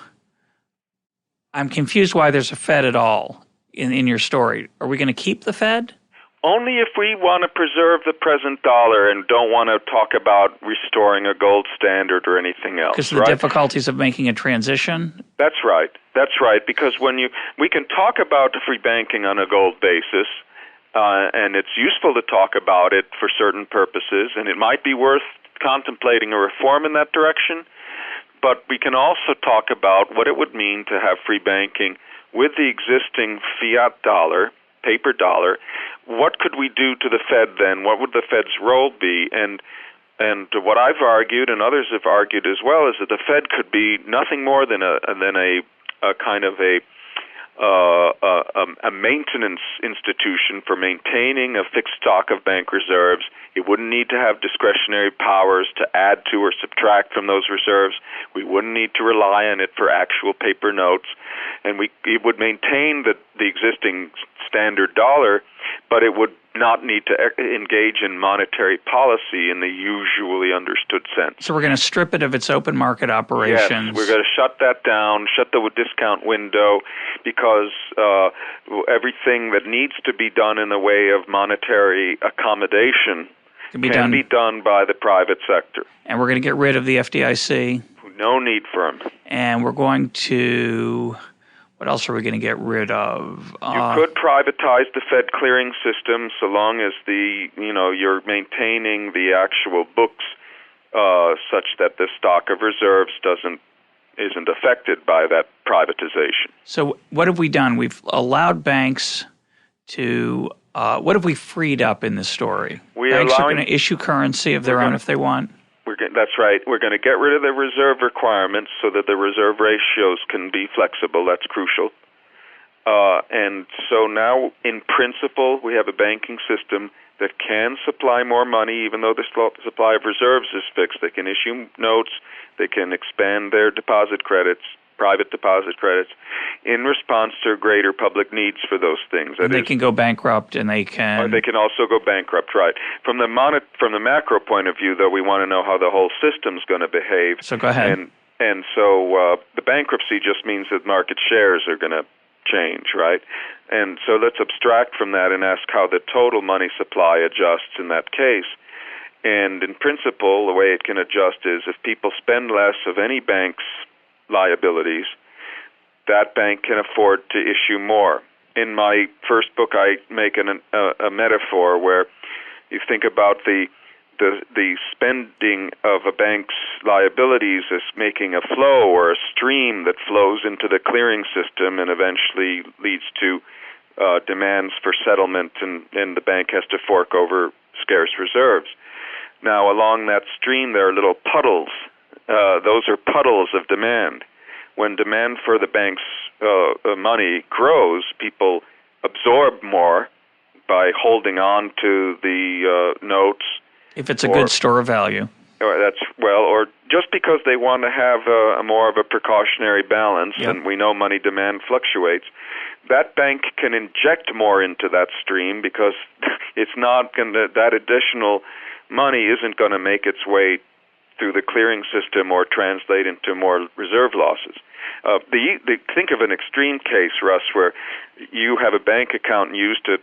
confused why there's a Fed at all in your story. Are we going to keep the Fed? Only if we want to preserve the present dollar and don't want to talk about restoring a gold standard or anything else. Because of the difficulties of making a transition? That's right. Because we can talk about free banking on a gold basis, and it's useful to talk about it for certain purposes, and it might be worth contemplating a reform in that direction. But we can also talk about what it would mean to have free banking with the existing fiat dollar, paper dollar. What could we do to the Fed then? What would the Fed's role be? And what I've argued, and others have argued as well, is that the Fed could be nothing more than a kind of a maintenance institution for maintaining a fixed stock of bank reserves. It wouldn't need to have discretionary powers to add to or subtract from those reserves. We wouldn't need to rely on it for actual paper notes. And it would maintain the existing standard dollar, but it would not need to engage in monetary policy in the usually understood sense. So we're going to strip it of its open market operations. Yes, we're going to shut that down, shut the discount window, because everything that needs to be done in the way of monetary accommodation can be done by the private sector. And we're going to get rid of the FDIC. No need for them. And we're going to... What else are we going to get rid of? You could privatize the Fed clearing system so long as you're maintaining the actual books such that the stock of reserves isn't affected by that privatization. So what have we done? We've allowed banks to what have we freed up in this story? Banks are going to issue currency of their own if they want? That's right. We're going to get rid of the reserve requirements so that the reserve ratios can be flexible. That's crucial. And so now, in principle, we have a banking system that can supply more money, even though the supply of reserves is fixed. They can issue notes. They can expand their deposit credits, private deposit credits, in response to greater public needs for those things. And they can go bankrupt, and they can... Or they can also go bankrupt, right. From the macro point of view, though, we want to know how the whole system's going to behave. So go ahead. And so the bankruptcy just means that market shares are going to change, right? And so let's abstract from that and ask how the total money supply adjusts in that case. And in principle, the way it can adjust is if people spend less of any bank's liabilities, that bank can afford to issue more. In my first book, I make a metaphor where you think about the spending of a bank's liabilities as making a flow or a stream that flows into the clearing system and eventually leads to demands for settlement, and the bank has to fork over scarce reserves. Now, along that stream, there are little puddles. Those are puddles of demand. When demand for the bank's money grows, people absorb more by holding on to the notes. If it's a good store of value. Or just because they want to have more of a precautionary balance, Yep. And we know money demand fluctuates, that bank can inject more into that stream because it's not going to, that additional money isn't going to make its way through the clearing system or translate into more reserve losses. Think of an extreme case, Russ, where you have a bank account used to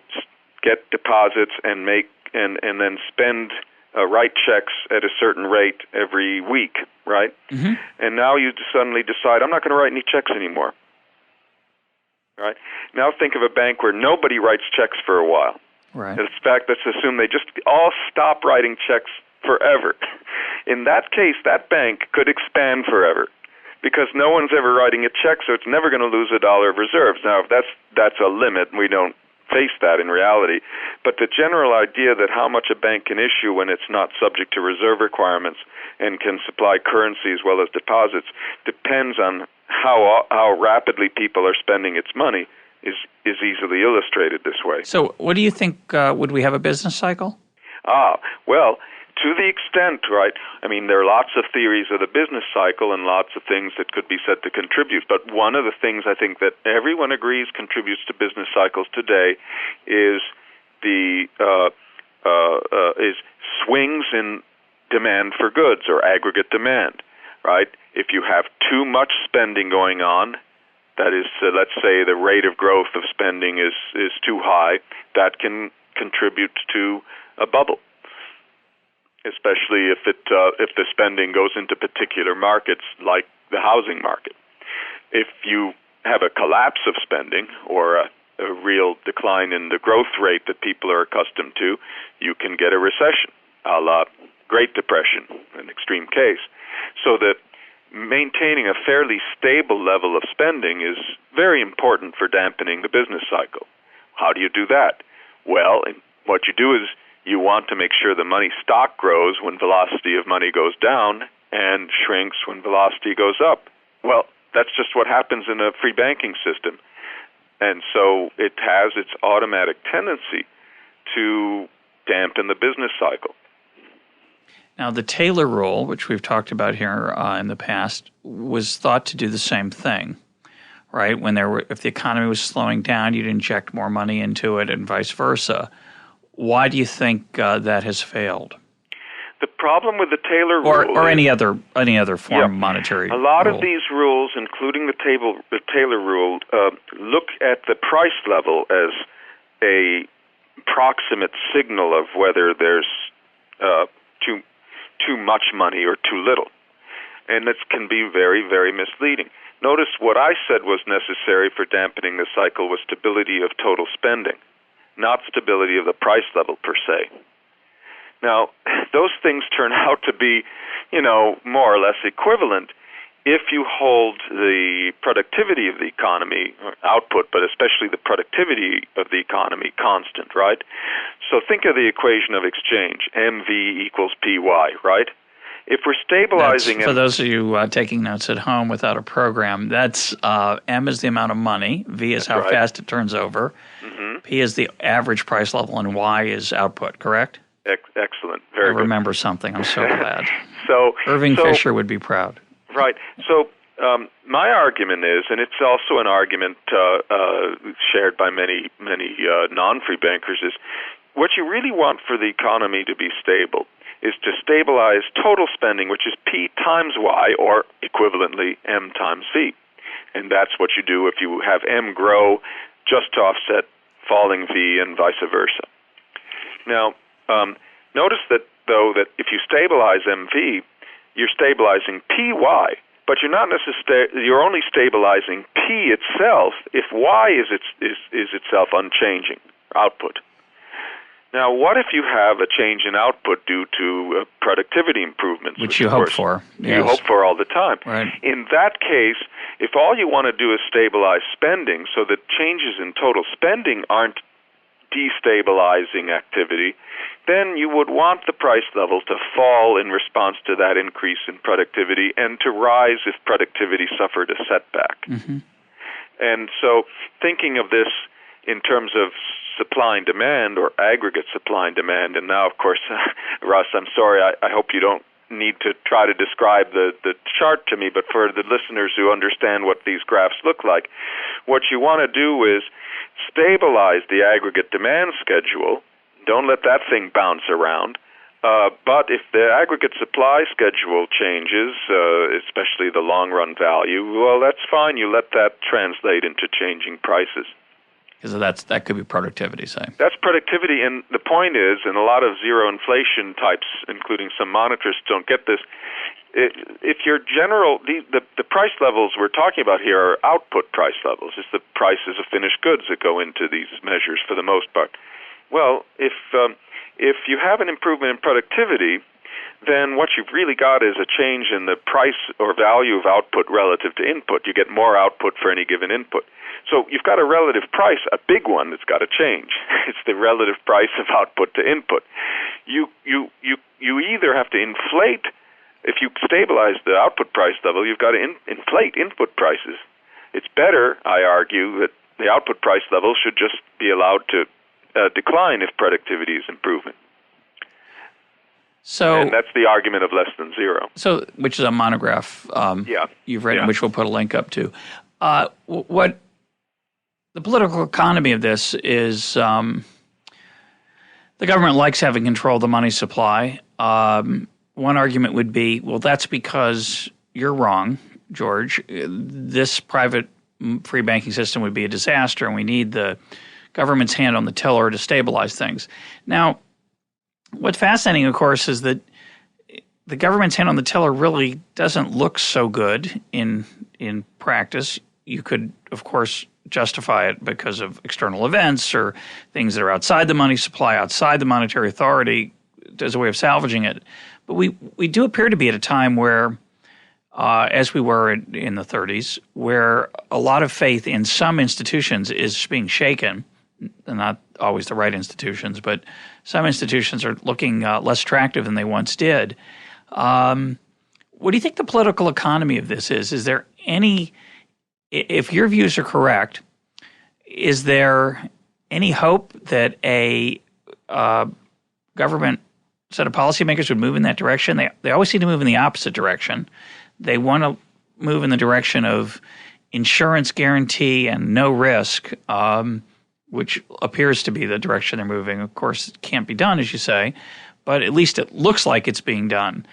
get deposits and make and then spend write checks at a certain rate every week, right? Mm-hmm. And now you suddenly decide, I'm not going to write any checks anymore. Right? Now think of a bank where nobody writes checks for a while. Right. In fact, let's assume they just all stop writing checks forever. In that case, that bank could expand forever because no one's ever writing a check, so it's never going to lose $1 of reserves. Now, if that's a limit, we don't face that in reality. But the general idea that how much a bank can issue when it's not subject to reserve requirements and can supply currency as well as deposits depends on how rapidly people are spending its money is easily illustrated this way. So what do you think, would we have a business cycle? Well, to the extent, right, I mean, there are lots of theories of the business cycle and lots of things that could be said to contribute, but one of the things I think that everyone agrees contributes to business cycles today is is swings in demand for goods or aggregate demand, right? If you have too much spending going on, that is, let's say the rate of growth of spending is too high, that can contribute to a bubble, especially if the spending goes into particular markets like the housing market. If you have a collapse of spending or a real decline in the growth rate that people are accustomed to, you can get a recession, a la Great Depression, an extreme case. So that maintaining a fairly stable level of spending is very important for dampening the business cycle. How do you do that? Well, what you do is you want to make sure the money stock grows when velocity of money goes down and shrinks when velocity goes up. Well, that's just what happens in a free banking system. And so it has its automatic tendency to dampen the business cycle. Now, the Taylor rule, which we've talked about here in the past, was thought to do the same thing, right? If the economy was slowing down, you'd inject more money into it and vice versa. Why do you think that has failed? The problem with the Taylor rule, or any other form of monetary a lot rule. of these rules, including the Taylor rule, look at the price level as a proximate signal of whether there's too much money or too little, and it can be very, very misleading. Notice what I said was necessary for dampening the cycle was stability of total spending, not stability of the price level per se. Now, those things turn out to be, more or less equivalent if you hold the productivity of the economy, or output, but especially the productivity of the economy constant, right? So think of the equation of exchange, MV equals PY, right? If we're stabilizing... For those of you taking notes at home without a program, that's M is the amount of money, V is how fast it turns over, P is the average price level and Y is output, correct? Excellent. Very good. I remember something. I'm so glad. So Irving Fisher would be proud. Right. So my argument is, and it's also an argument shared by many non-free bankers, is what you really want for the economy to be stable is to stabilize total spending, which is P times Y, or equivalently M times V. And that's what you do if you have M grow just to offset falling V and vice versa. Now, notice that, though, that if you stabilize MV, you're stabilizing PY, but you're not you're only stabilizing P itself if Y is itself unchanging, output. Now, what if you have a change in output due to productivity improvements? Which you hope for. You hope for all the time. Right. In that case, if all you want to do is stabilize spending so that changes in total spending aren't destabilizing activity, then you would want the price level to fall in response to that increase in productivity and to rise if productivity suffered a setback. Mm-hmm. And so thinking of this in terms of supply and demand, or aggregate supply and demand, and now, of course, Russ, I'm sorry, I hope you don't need to try to describe the chart to me, but for the listeners who understand what these graphs look like, what you want to do is stabilize the aggregate demand schedule. Don't let that thing bounce around. But if the aggregate supply schedule changes, especially the long-run value, well, that's fine. You let that translate into changing prices. Because that could be productivity, say. That's productivity, and the point is, and a lot of zero inflation types, including some monetarists, don't get this. If your general, the price levels we're talking about here are output price levels. It's the prices of finished goods that go into these measures for the most part. Well, if you have an improvement in productivity, then what you've really got is a change in the price or value of output relative to input. You get more output for any given input. So you've got a relative price, a big one that's got to change. It's the relative price of output to input. You either have to inflate. If you stabilize the output price level, you've got to inflate input prices. It's better, I argue, that the output price level should just be allowed to decline if productivity is improving. And that's the argument of less than zero. So, which is a monograph you've written, which we'll put a link up to. What the political economy of this is, the government likes having control of the money supply. One argument would be, well, that's because you're wrong, George. This private free banking system would be a disaster, and we need the government's hand on the tiller to stabilize things. Now, what's fascinating, of course, is that the government's hand on the tiller really doesn't look so good in practice. You could, of course, justify it because of external events or things that are outside the money supply, outside the monetary authority, as a way of salvaging it. But we do appear to be at a time where, as we were in the 30s, where a lot of faith in some institutions is being shaken. Not always the right institutions, but some institutions are looking less attractive than they once did. What do you think the political economy of this is? Is there any, if your views are correct, is there any hope that a government set of policymakers would move in that direction? They always seem to move in the opposite direction. They want to move in the direction of insurance guarantee and no risk, which appears to be the direction they're moving. Of course, it can't be done, as you say, but at least it looks like it's being done.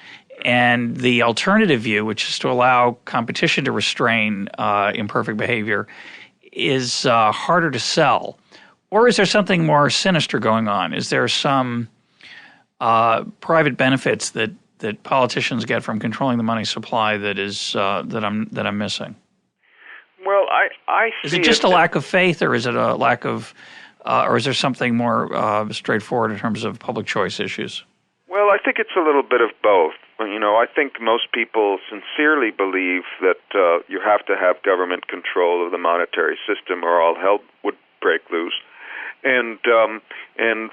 And the alternative view, which is to allow competition to restrain imperfect behavior, is harder to sell. Or is there something more sinister going on? Is there some private benefits that politicians get from controlling the money supply that I'm missing? Well, I see. Is it just a lack of faith, or is it a lack of, or is there something more straightforward in terms of public choice issues? Well, I think it's a little bit of both. I think most people sincerely believe that you have to have government control of the monetary system, or all hell would break loose. And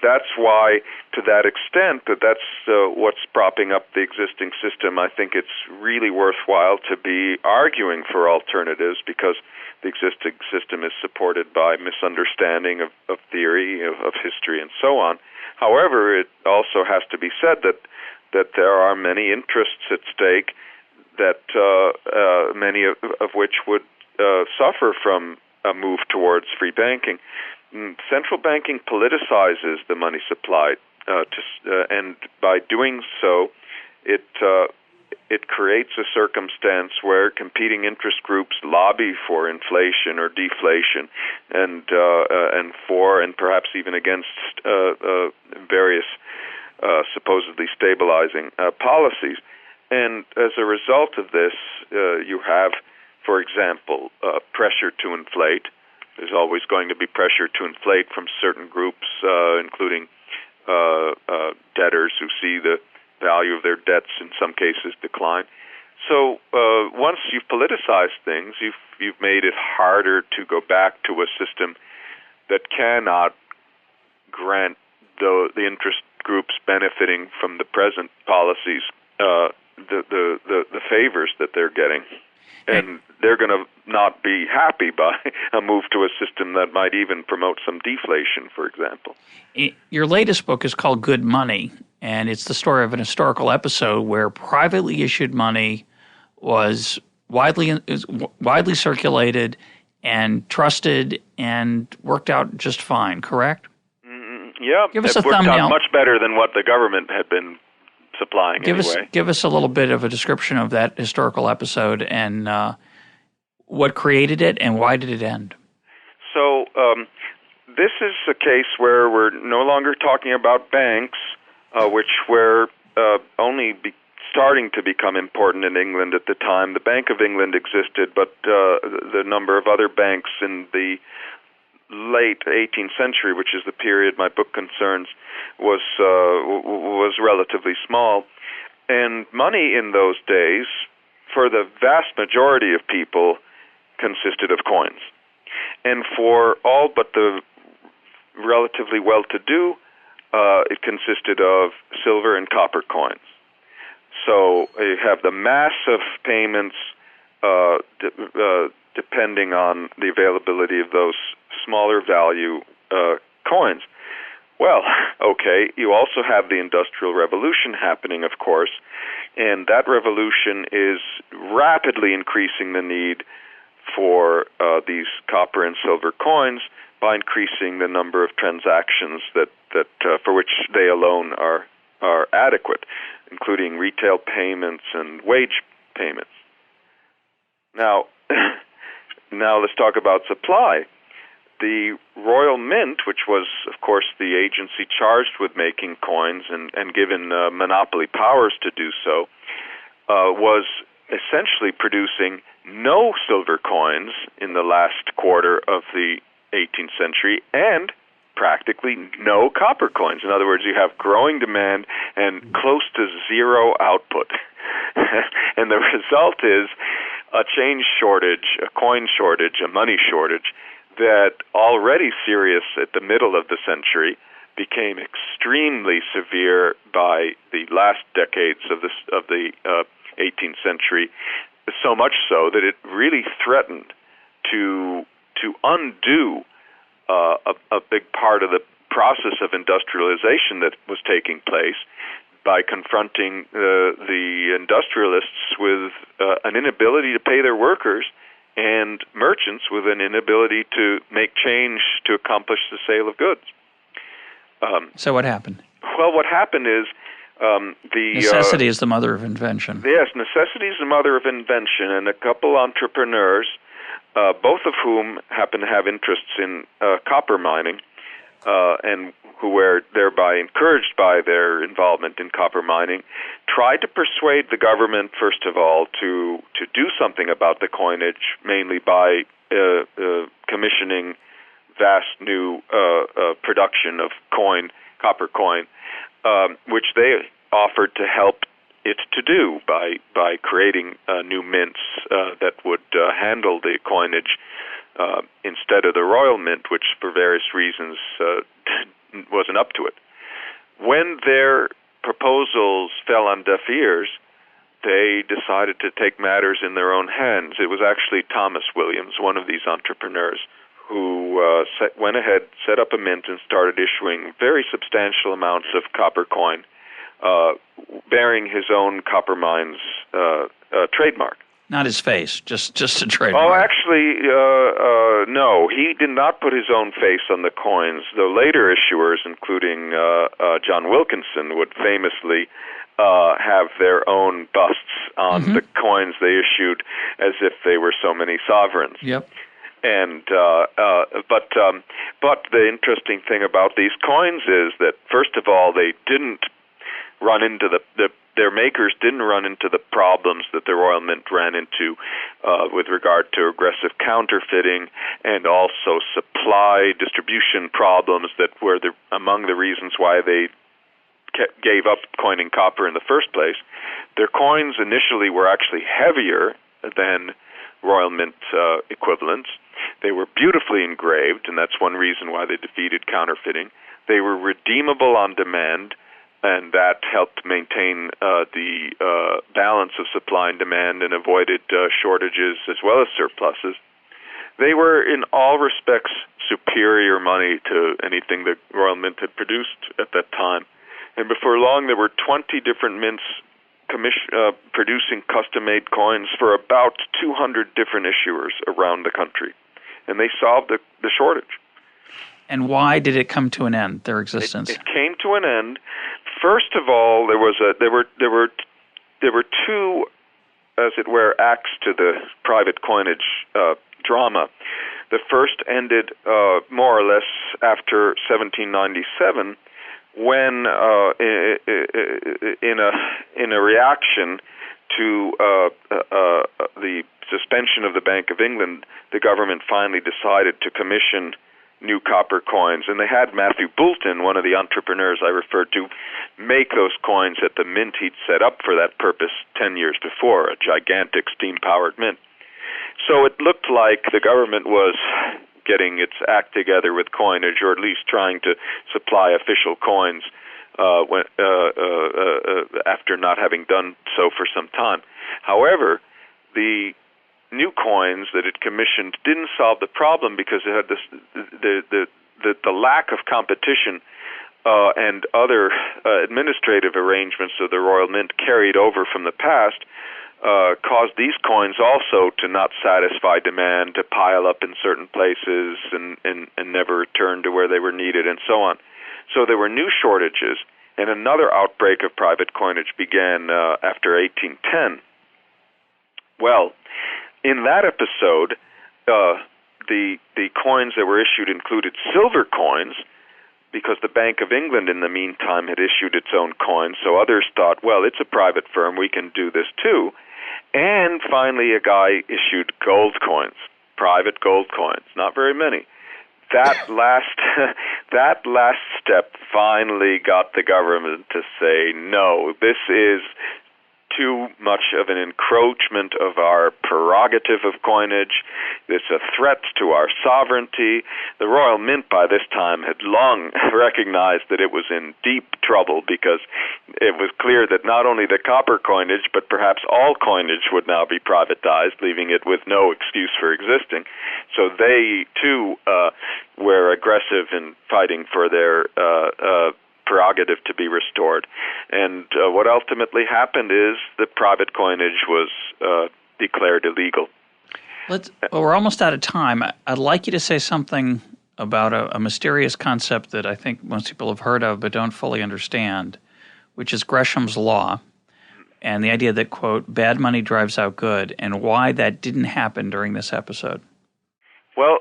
that's why, to that extent, that's what's propping up the existing system. I think it's really worthwhile to be arguing for alternatives, because the existing system is supported by misunderstanding of theory, of history, and so on. However, it also has to be said that there are many interests at stake, that many of which would suffer from a move towards free banking. Central banking politicizes the money supply, and by doing so, it creates a circumstance where competing interest groups lobby for inflation or deflation, and for and perhaps even against various supposedly stabilizing policies. And as a result of this, you have, for example, pressure to inflate. There's always going to be pressure to inflate from certain groups, including debtors who see the value of their debts in some cases decline. So once you've politicized things, you've made it harder to go back to a system that cannot grant the interest groups benefiting from the present policies the favors that they're getting. And they're going to not be happy by a move to a system that might even promote some deflation, for example. Your latest book is called Good Money, and it's the story of an historical episode where privately issued money was widely circulated and trusted and worked out just fine, correct? Yeah, give us it a worked thumbnail. out much better than what the government had been supplying anyway. Give us a little bit of a description of that historical episode and what created it and why did it end? So this is a case where we're no longer talking about banks, which were only starting to become important in England at the time. The Bank of England existed, but the number of other banks in the late 18th century, which is the period my book concerns, was relatively small. And money in those days, for the vast majority of people, consisted of coins. And for all but the relatively well-to-do, it consisted of silver and copper coins. So you have the mass of payments depending on the availability of those smaller value coins. Well, okay, you also have the Industrial Revolution happening, of course, and that revolution is rapidly increasing the need for these copper and silver coins by increasing the number of transactions that for which they alone are adequate, including retail payments and wage payments. Now let's talk about supply. The Royal Mint, which was, of course, the agency charged with making coins and given monopoly powers to do so, was essentially producing no silver coins in the last quarter of the 18th century and practically no copper coins. In other words, you have growing demand and close to zero output. And the result is a change shortage, a coin shortage, a money shortage that already serious at the middle of the century became extremely severe by the last decades of the 18th century, so much so that it really threatened to undo a big part of the process of industrialization that was taking place by confronting the industrialists with an inability to pay their workers and merchants with an inability to make change to accomplish the sale of goods. So what happened? Well, what happened is necessity is the mother of invention. Yes, necessity is the mother of invention, and a couple entrepreneurs, both of whom happen to have interests in copper mining, and who were thereby encouraged by their involvement in copper mining, tried to persuade the government, first of all, to do something about the coinage, mainly by commissioning vast new production of copper coin, which they offered to help it to do by creating new mints that would handle the coinage instead of the Royal Mint, which for various reasons wasn't up to it. When their proposals fell on deaf ears, they decided to take matters in their own hands. It was actually Thomas Williams, one of these entrepreneurs, who went ahead, set up a mint, and started issuing very substantial amounts of copper coin, bearing his own copper mines trademark. Not his face, just a trademark. Oh, actually, no. He did not put his own face on the coins. The later issuers, including John Wilkinson, would famously have their own busts on the coins they issued, as if they were so many sovereigns. Yep. And but the interesting thing about these coins is that, first of all, they didn't run into their makers didn't run into the problems that the Royal Mint ran into with regard to aggressive counterfeiting and also supply distribution problems that were among the reasons why they gave up coining copper in the first place. Their coins initially were actually heavier than Royal Mint equivalents. They were beautifully engraved, and that's one reason why they defeated counterfeiting. They were redeemable on demand, and that helped maintain the balance of supply and demand and avoided shortages as well as surpluses. They were, in all respects, superior money to anything the Royal Mint had produced at that time. And before long, there were 20 different mints producing custom-made coins for about 200 different issuers around the country. And they solved the shortage. And why did it come to an end, their existence? It came to an end. First of all, there were two, as it were, acts to the private coinage drama. The first ended more or less after 1797, when in a reaction to the suspension of the Bank of England, the government finally decided to commission new copper coins, and they had Matthew Boulton, one of the entrepreneurs I referred to, make those coins at the mint he'd set up for that purpose 10 years before, a gigantic steam-powered mint. So it looked like the government was getting its act together with coinage, or at least trying to supply official coins after not having done so for some time. However, the new coins that it commissioned didn't solve the problem, because it had the lack of competition and other administrative arrangements of the Royal Mint carried over from the past caused these coins also to not satisfy demand, to pile up in certain places and never return to where they were needed, and so on. So there were new shortages, and another outbreak of private coinage began after 1810. Well, in that episode, the coins that were issued included silver coins, because the Bank of England in the meantime had issued its own coins, so others thought, well, it's a private firm, we can do this too. And finally, a guy issued gold coins, private gold coins, not very many. That last step finally got the government to say, no, this is too much of an encroachment of our prerogative of coinage. It's a threat to our sovereignty. The Royal Mint by this time had long recognized that it was in deep trouble, because it was clear that not only the copper coinage, but perhaps all coinage would now be privatized, leaving it with no excuse for existing. So they, too, were aggressive in fighting for their prerogative to be restored. And what ultimately happened is that private coinage was declared illegal. We're almost out of time. I'd like you to say something about a mysterious concept that I think most people have heard of but don't fully understand, which is Gresham's Law, and the idea that, quote, bad money drives out good, and why that didn't happen during this episode. Well,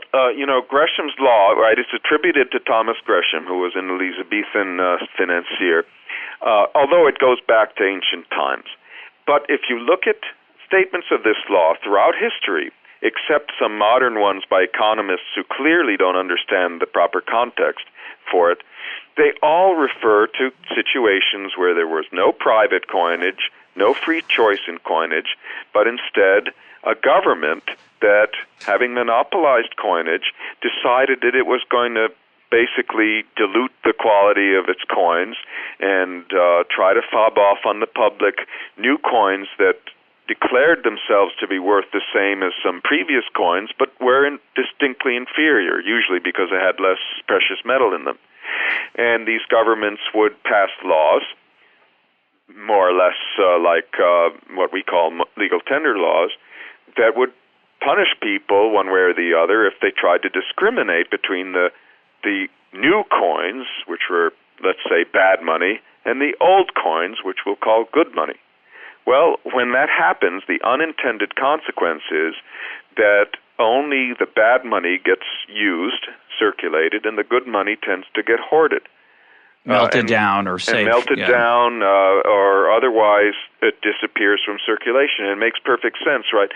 Gresham's Law, right, it's attributed to Thomas Gresham, who was an Elizabethan financier, although it goes back to ancient times. But if you look at statements of this law throughout history, except some modern ones by economists who clearly don't understand the proper context for it, they all refer to situations where there was no private coinage, no free choice in coinage, but instead a government that, having monopolized coinage, decided that it was going to basically dilute the quality of its coins and try to fob off on the public new coins that declared themselves to be worth the same as some previous coins, but were distinctly inferior, usually because they had less precious metal in them. And these governments would pass laws, more or less like what we call legal tender laws, that would punish people one way or the other if they tried to discriminate between the new coins, which were, let's say, bad money, and the old coins, which we'll call good money. Well, when that happens, the unintended consequence is that only the bad money gets used, circulated, and the good money tends to get hoarded. Melted down or saved. Melted down, or otherwise it disappears from circulation. And it makes perfect sense, right?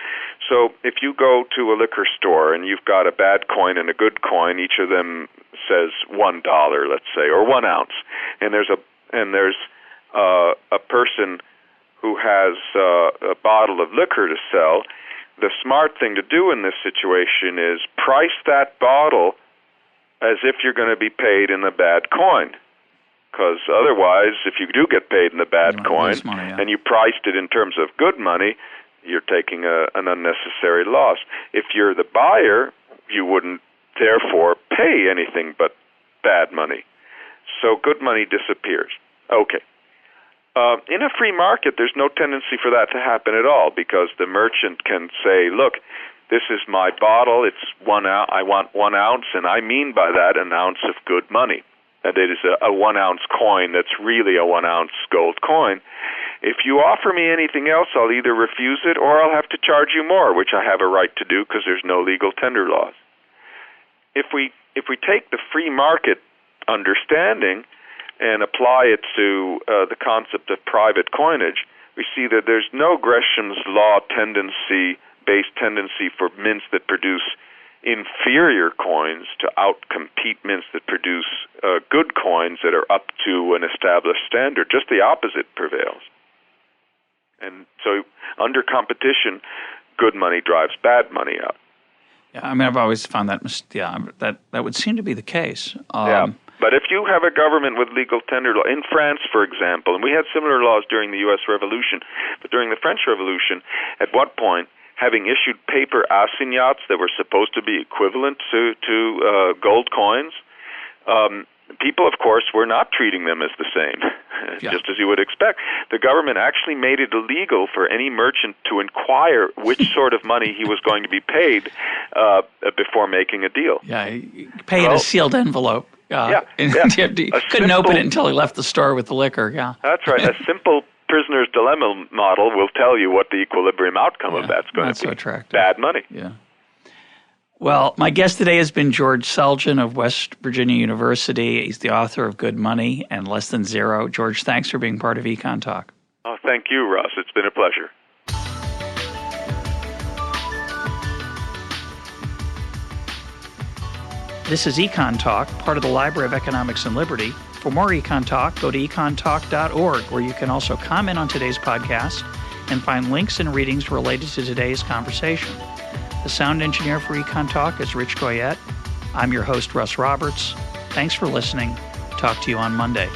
So if you go to a liquor store and you've got a bad coin and a good coin, each of them says $1, let's say, or 1 ounce, and there's a person who has a bottle of liquor to sell, the smart thing to do in this situation is price that bottle as if you're going to be paid in the bad coin. Because otherwise, if you do get paid in the bad coin and you priced it in terms of good money, you're taking an unnecessary loss. If you're the buyer, you wouldn't therefore pay anything but bad money. So good money disappears. Okay. In a free market, there's no tendency for that to happen at all, because the merchant can say, look, this is my bottle, it's 1 ounce, I want 1 ounce, and I mean by that an ounce of good money. And it is a 1 ounce coin that's really a 1 ounce gold coin. If you offer me anything else, I'll either refuse it or I'll have to charge you more, which I have a right to do because there's no legal tender laws. If we take the free market understanding and apply it to the concept of private coinage, we see that there's no Gresham's law based tendency for mints that produce inferior coins to outcompete mints that produce good coins that are up to an established standard. Just the opposite prevails. And so under competition, good money drives bad money out. Yeah, I mean, I've always found that that would seem to be the case. Yeah. But if you have a government with legal tender law, in France, for example, and we had similar laws during the U.S. Revolution, but during the French Revolution, at what point, having issued paper assignats that were supposed to be equivalent to gold coins, people, of course, were not treating them as the same, just as you would expect. The government actually made it illegal for any merchant to inquire which sort of money he was going to be paid before making a deal. Yeah, pay in a sealed envelope. Couldn't open it until he left the store with the liquor. Yeah, that's right. A simple prisoner's dilemma model will tell you what the equilibrium outcome of that's going to be. So attractive. Bad money. Yeah. Well, my guest today has been George Selgin of West Virginia University. He's the author of Good Money and Less Than Zero. George, thanks for being part of EconTalk. Oh, thank you, Russ. It's been a pleasure. This is EconTalk, part of the Library of Economics and Liberty. For more EconTalk, go to econtalk.org, where you can also comment on today's podcast and find links and readings related to today's conversation. The sound engineer for EconTalk is Rich Goyette. I'm your host, Russ Roberts. Thanks for listening. Talk to you on Monday.